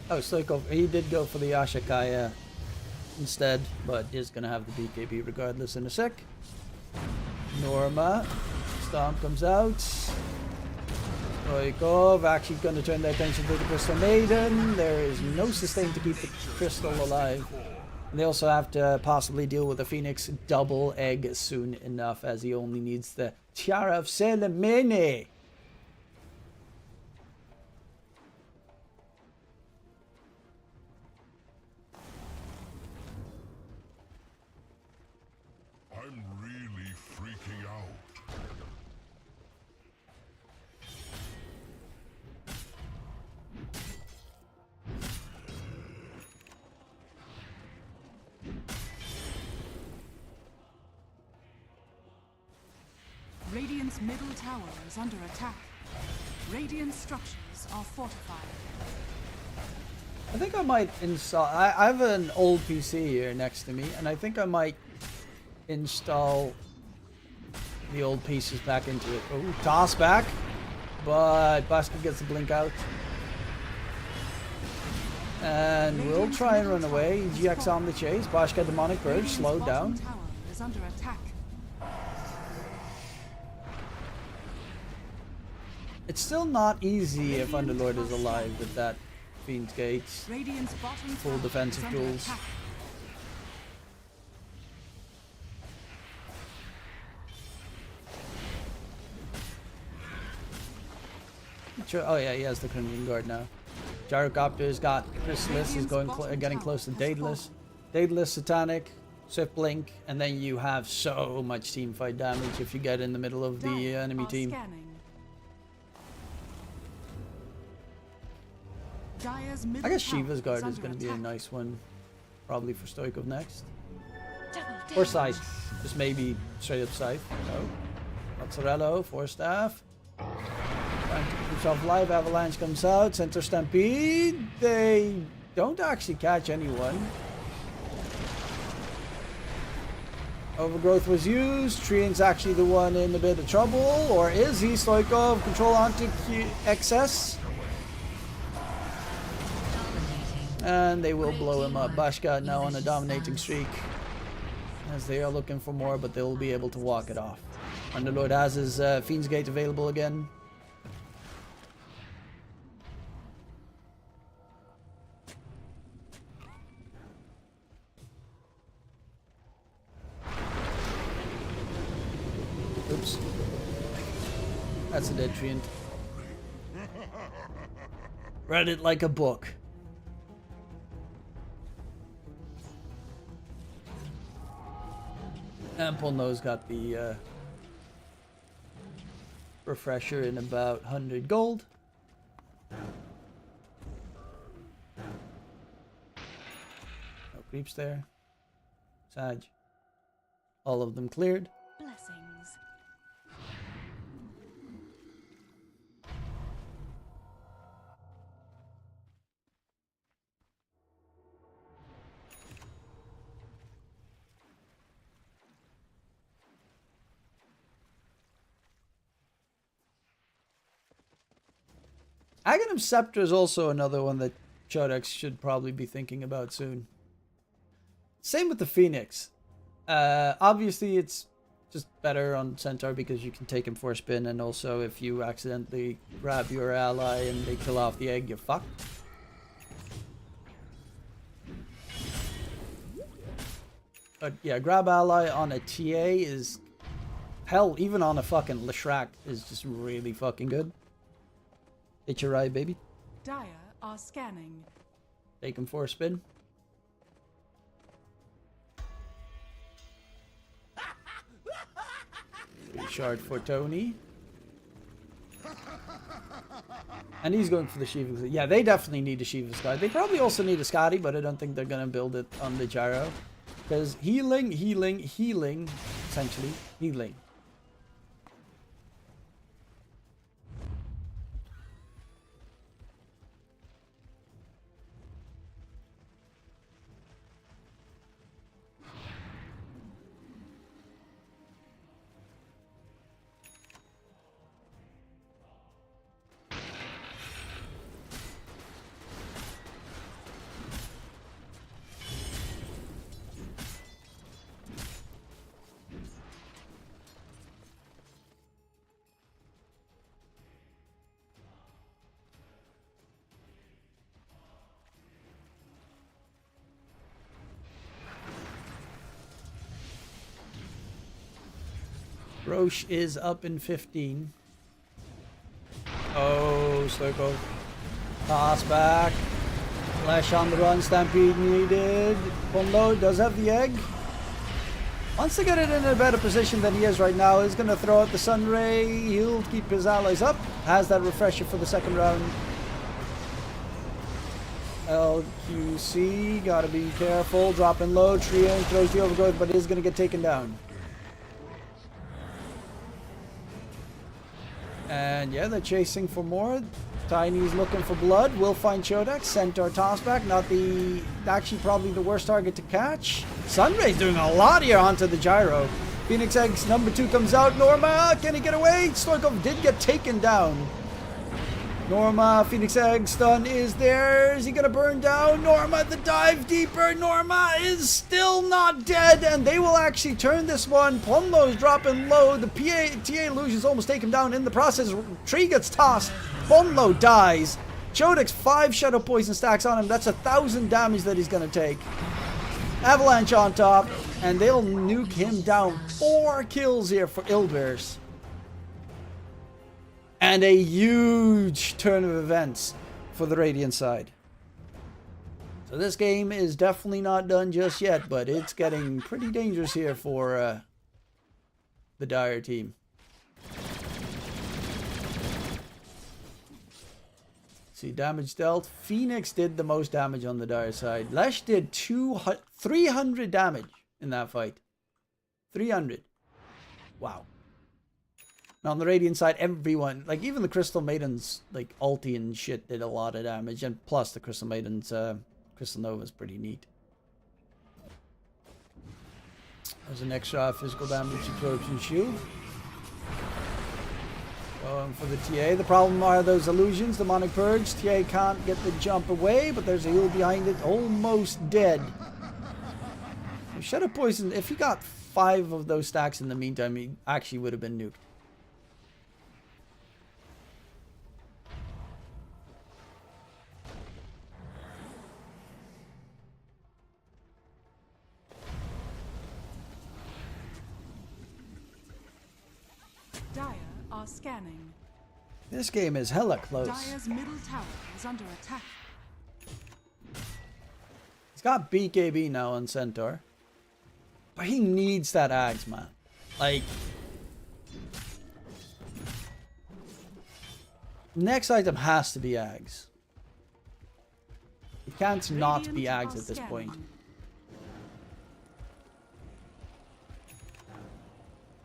Oh, Stoikov, he did go for the Ashakaya instead, but is going to have the BKB regardless in a sec. Norma, Stomp comes out. Stoikov actually going to turn their attention to the Crystal Maiden. There is no sustain to keep the Crystal alive. And they also have to possibly deal with the Phoenix double egg soon enough, as he only needs the Tiara of Selemene. I'm really freaking out. Radiant's middle tower is under attack. Radiant structures are fortified. I think I might install... I have an old PC here next to me, and I think I might install the old pieces back into it. Oh, toss back, but Bashka gets the blink out. And we'll try and run away. GX on the chase. Bashka Demonic Purge, slowed down. Tower is under attack. It's still not easy if Underlord is alive with that Fiend's Gates. Radiant's bottom Full tower defensive is under tools. attack. Oh yeah, he has the Crimson Guard now. Gyrocopter's got Chrysalis, is going getting close to Daedalus. Daedalus, Satanic, Swift Blink, and then you have so much teamfight damage if you get in the middle of the enemy team. Scanning. Dire's middle I guess tower Shiva's Guard is under going to be a attack. nice one, probably for Stoikov next. Double Or damage. Scythe, just maybe straight up Scythe. No. Mozzarella, 4 staff. Trying to keep himself alive. Avalanche comes out. Center Stampede. They don't actually catch anyone. Overgrowth was used. Trian's actually the one in a bit of trouble. Or is he? Stoikov. Control onto XS. And they will blow him up. Bashka now on a dominating streak. As they are looking for more, but they'll be able to walk it off. Underlord has his Fiend's Gate available again. Oops. That's a dead treant. Read it like a book. And Polno's got the refresher in about 100 gold. No creeps there. Sag. All of them cleared. Blessings. Aghanim Scepter is also another one that Chodex should probably be thinking about soon. Same with the Phoenix. Obviously, it's just better on Centaur because you can take him for a spin, and also if you accidentally grab your ally and they kill off the egg, you're fucked. But yeah, grab ally on a TA is... Hell, even on a fucking Leshrac is just really fucking good. Hit your eye, baby. Dire are scanning. Take him for a spin. Shard for Tony. And he's going for the Shiva. Yeah, they definitely need a Shiva Sky. They probably also need a Scotty, but I don't think they're going to build it on the gyro. Because healing, healing, healing. Essentially, healing. Roche is up in 15. Oh, Slurko. Toss back. Flash on the run. Stampede needed. Polno does have the egg. Wants to get it in a better position than he is right now. He's going to throw out the Sunray. He'll keep his allies up. Has that refresher for the second round. LQC. Gotta be careful. Dropping low. Trian throws the overgrowth, but is going to get taken down. And yeah, they're chasing for more. Tiny's looking for blood. Will find Chodex. Centaur tossback. Not the... Actually, probably the worst target to catch. Sunray's doing a lot here onto the gyro. Phoenix Eggs number 2 comes out. Norma, can he get away? Storkov did get taken down. Norma, Phoenix Egg, stun is there. Is he going to burn down? Norma, the dive deeper. Norma is still not dead, and they will actually turn this one. Ponlo is dropping low. The TA illusions almost take him down in the process. Tree gets tossed. Ponlo dies. Chodix 5 Shadow Poison stacks on him. That's 1,000 damage that he's going to take. Avalanche on top, and they'll nuke him down. 4 kills here for Ilbirs. And a huge turn of events for the Radiant side. So this game is definitely not done just yet, but it's getting pretty dangerous here for the Dire team. See, damage dealt. Phoenix did the most damage on the Dire side. Lesh did 300 damage in that fight. 300. Wow. Now on the Radiant side, everyone, like even the Crystal Maidens, like ulti and shit, did a lot of damage. And plus the Crystal Maidens, Crystal Nova is pretty neat. There's an extra physical damage absorption shield. Going for the TA. The problem are those illusions, demonic purge. TA can't get the jump away, but there's a heal behind it. Almost dead. Shadow Poison, if he got 5 of those stacks in the meantime, he actually would have been nuked. Dire are scanning. This game is hella close. Dire's middle tower is under attack. He's got BKB now on Centaur. But he needs that Axe, man. Like... Next item has to be Axe. It can't not be Axe at this point.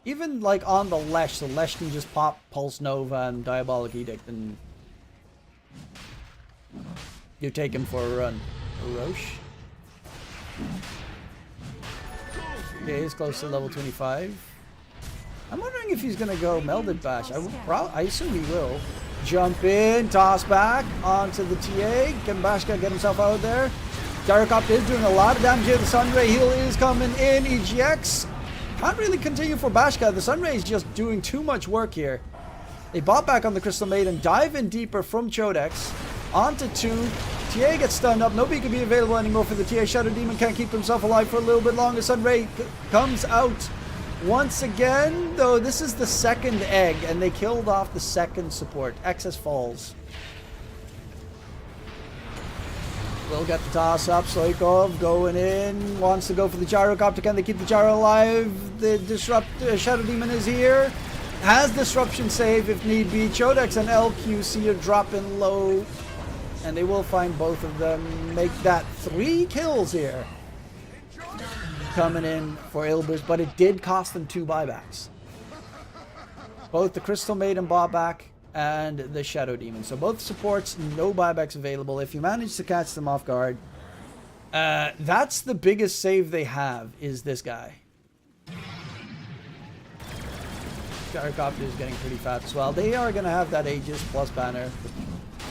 Even like on the Lesh, so Lesh can just pop Pulse Nova and Diabolic Edict and you take him for a run. Roche. Okay, he's close to level 25. I'm wondering if he's gonna go Melded Bash. I assume he will. Jump in, toss back onto the TA. Can Bashka get himself out there? Gyrocopter is doing a lot of damage here. The Sunray heal is coming in. EGX can't really continue for Bashka. The Sunray is just doing too much work here. They bought back on the Crystal Maiden. Dive in deeper from Chodex. Onto 2. TA gets stunned up. No BKB available anymore for the TA. Shadow Demon can't keep himself alive for a little bit longer. Sunray comes out once again, though this is the second egg, and they killed off the second support. Excess falls. Will get the toss up. Stoikov going in. Wants to go for the Gyrocopter. Can they keep the Gyro alive? The Shadow Demon is here. Has disruption save if need be. Chodex and LQC are dropping low. And they will find both of them. Make that 3 kills here. Coming in for Ilbirs, but it did cost them 2 buybacks. Both the Crystal Maiden bought back and the Shadow Demon. So both supports, no buybacks available. If you manage to catch them off guard, that's the biggest save they have, is this guy. Gyrocopter is getting pretty fat as well. They are going to have that Aegis plus banner.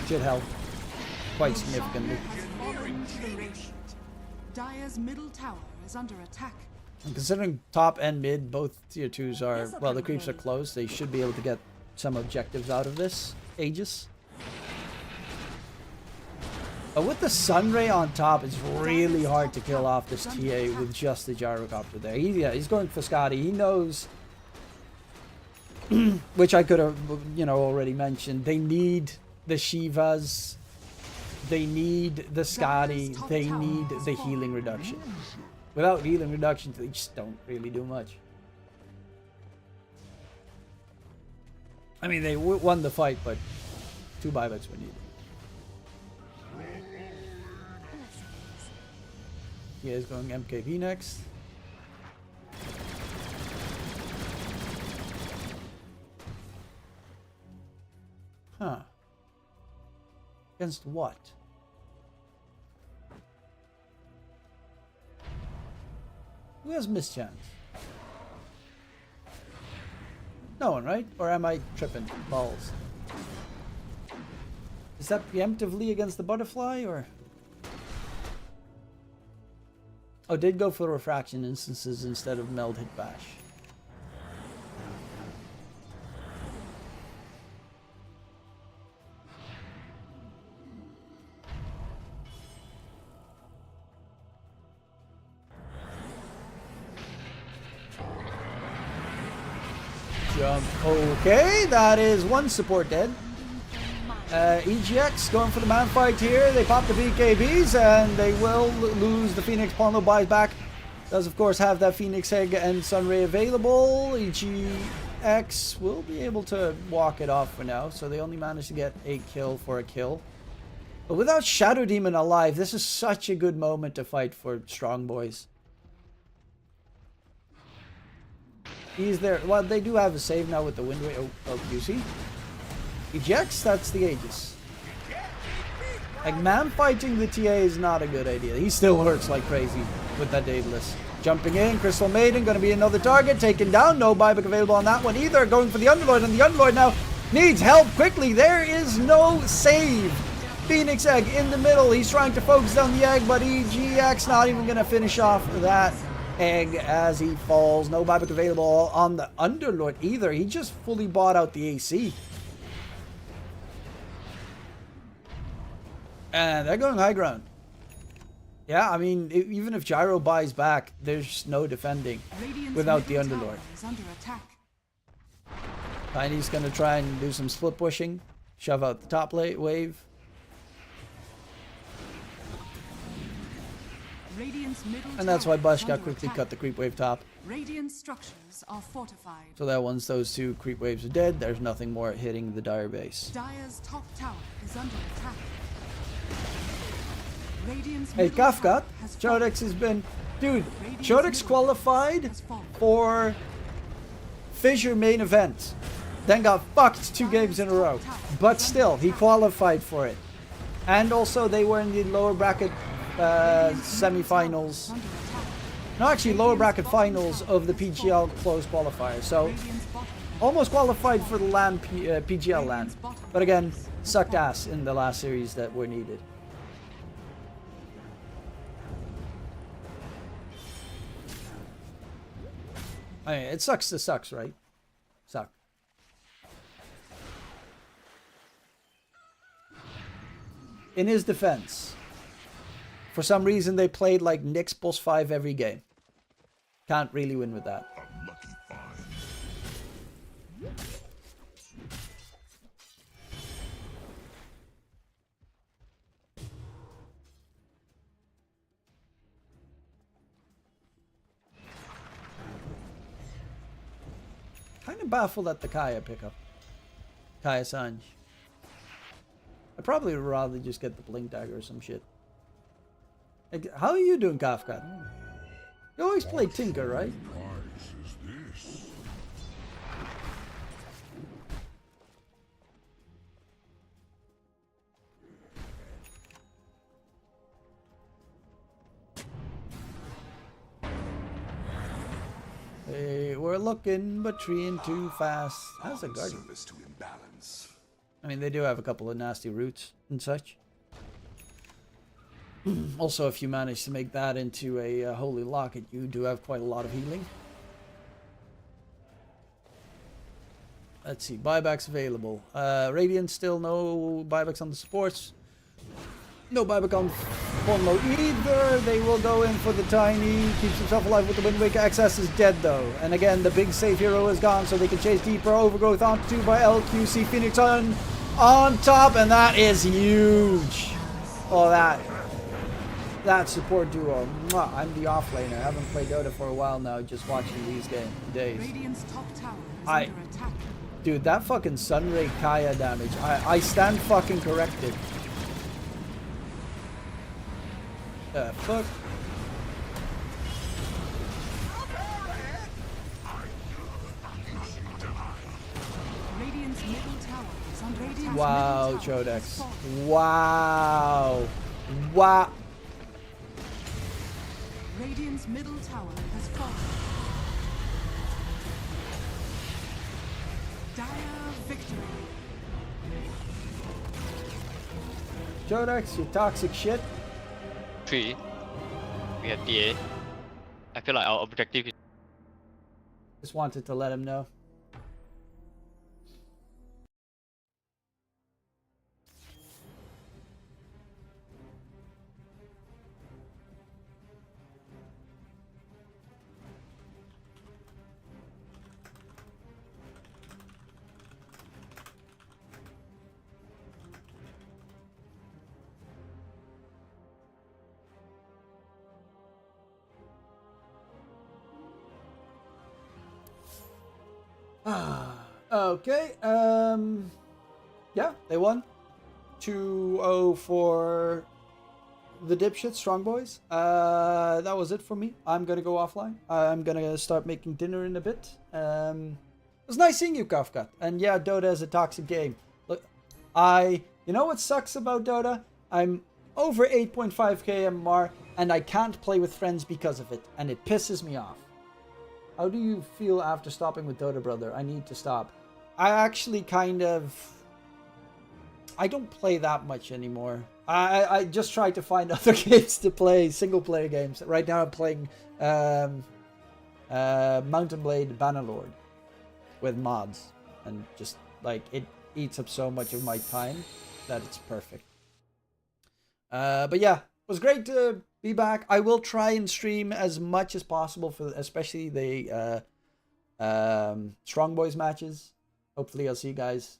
Should help quite significantly. Dire's middle tower is under attack. And considering top and mid, both tier 2s are, well, the creeps are close. They should be able to get some objectives out of this Aegis. But with the Sunray on top, it's really hard to kill off this TA with just the Gyrocopter there. He's going for Scotty. He knows, which I could have, already mentioned. They need the Shivas. They need the Scotty. They need the healing reduction. Without healing reduction, they just don't really do much. I mean, they won the fight, but 2 buybacks were needed. He is going MKV next. Huh. Against what? Who has mischance? No one, right? Or am I tripping balls? Is that preemptively against the butterfly, or? Oh, did go for refraction instances instead of meld hit bash. Jump. Okay, that is 1 support dead. EGX going for the man fight here. They pop the BKBs and they will lose the Phoenix. Palno buys back. Does of course have that Phoenix Egg and Sunray available. EGX will be able to walk it off for now. So they only managed to get a kill for a kill. But without Shadow Demon alive, this is such a good moment to fight for Strongboys. He's there. Well, they do have a save now with the Wind Wave. Oh, you see? Ejects, that's the Aegis. Like, man fighting the TA is not a good idea. He still hurts like crazy with that Daedalus. Jumping in, Crystal Maiden, going to be another target. Taken down, no buyback available on that one either. Going for the Underlord, and the Underlord now needs help quickly. There is no save. Phoenix Egg in the middle. He's trying to focus down the egg, but EGX not even going to finish off that egg as he falls. No buyback available on the Underlord either. He just fully bought out the AC. And they're going high ground. Yeah, I mean, even if Gyro buys back, there's no defending without the Underlord. Tiny's gonna try and do some split pushing. Shove out the top wave. Radiant's middle And that's why tower Bush is got under quickly attack. cut the creep wave top. Radiant structures are fortified. So that once those two creep waves are dead, there's nothing more hitting the Dire base. Dire's top tower is under attack. Radiant's Hey, middle Kafka, tower has fallen. Chodex has been... Dude, Radiant's Chodex middle qualified has fallen. for Fissure main event. Then got fucked 2 games in a row. But still, he qualified for it. And also, they were in the lower bracket semi-finals. Under attack. No, actually, lower bracket finals of the PGL close qualifier. So, Radiant's bottom almost qualified for the LAN PGL LAN. But again, sucked ass in the last series that were needed. I mean, it sucks to sucks, right? Suck. In his defense, for some reason they played like Nyx plus 5 every game. Can't really win with that. Unlucky find. Kind of baffled at the Kaya pickup. Kaya Sanj. I'd probably rather just get the Blink Dagger or some shit. Like, how are you doing, Kafka? You always play Tinker, right? Price is this? Hey, we're looking, but treeing too fast. How's a Guardian? Service to imbalance. I mean, they do have a couple of nasty roots and such. Also, if you manage to make that into a Holy Locket, you do have quite a lot of healing. Let's see, buybacks available. Radiant still no buybacks on the supports. No buyback on Ponlo either. They will go in for the Tiny. Keeps himself alive with the Wind Waker. XS is dead though. And again, the big safe hero is gone, so they can chase deeper. Overgrowth onto by LQC. Phoenix on top, and that is huge. Oh, that support duo. Mwah. I'm the offlaner. I haven't played Dota for a while now, just watching these days. Radiant's top tower is I- under attack. Dude, that fucking Sunray Kaya damage. I stand fucking corrected. Fuck. Radiant's middle tower is under attack. Wow, Radiant's middle tower has Chodex. fallen. Wow. Wow. Radiant's middle tower has fallen. Dire victory. Chodex, you toxic shit. 3. We have PA. I feel like our objective is Just wanted to let him know. Okay, yeah, they won. 2-0 for the dipshit Strongboys. That was it for me. I'm gonna go offline. I'm gonna start making dinner in a bit. It was nice seeing you, Kafka. And yeah, Dota is a toxic game. Look, you know what sucks about Dota? I'm over 8.5k MMR, and I can't play with friends because of it, and it pisses me off. How do you feel after stopping with Dota, brother? I need to stop. I actually I don't play that much anymore. I just try to find other games to play, single player games. Right now I'm playing Mountain Blade Bannerlord with mods. And just like, it eats up so much of my time that it's perfect. But yeah, it was great to be back. I will try and stream as much as possible for especially the Strongboys matches. Hopefully I'll see you guys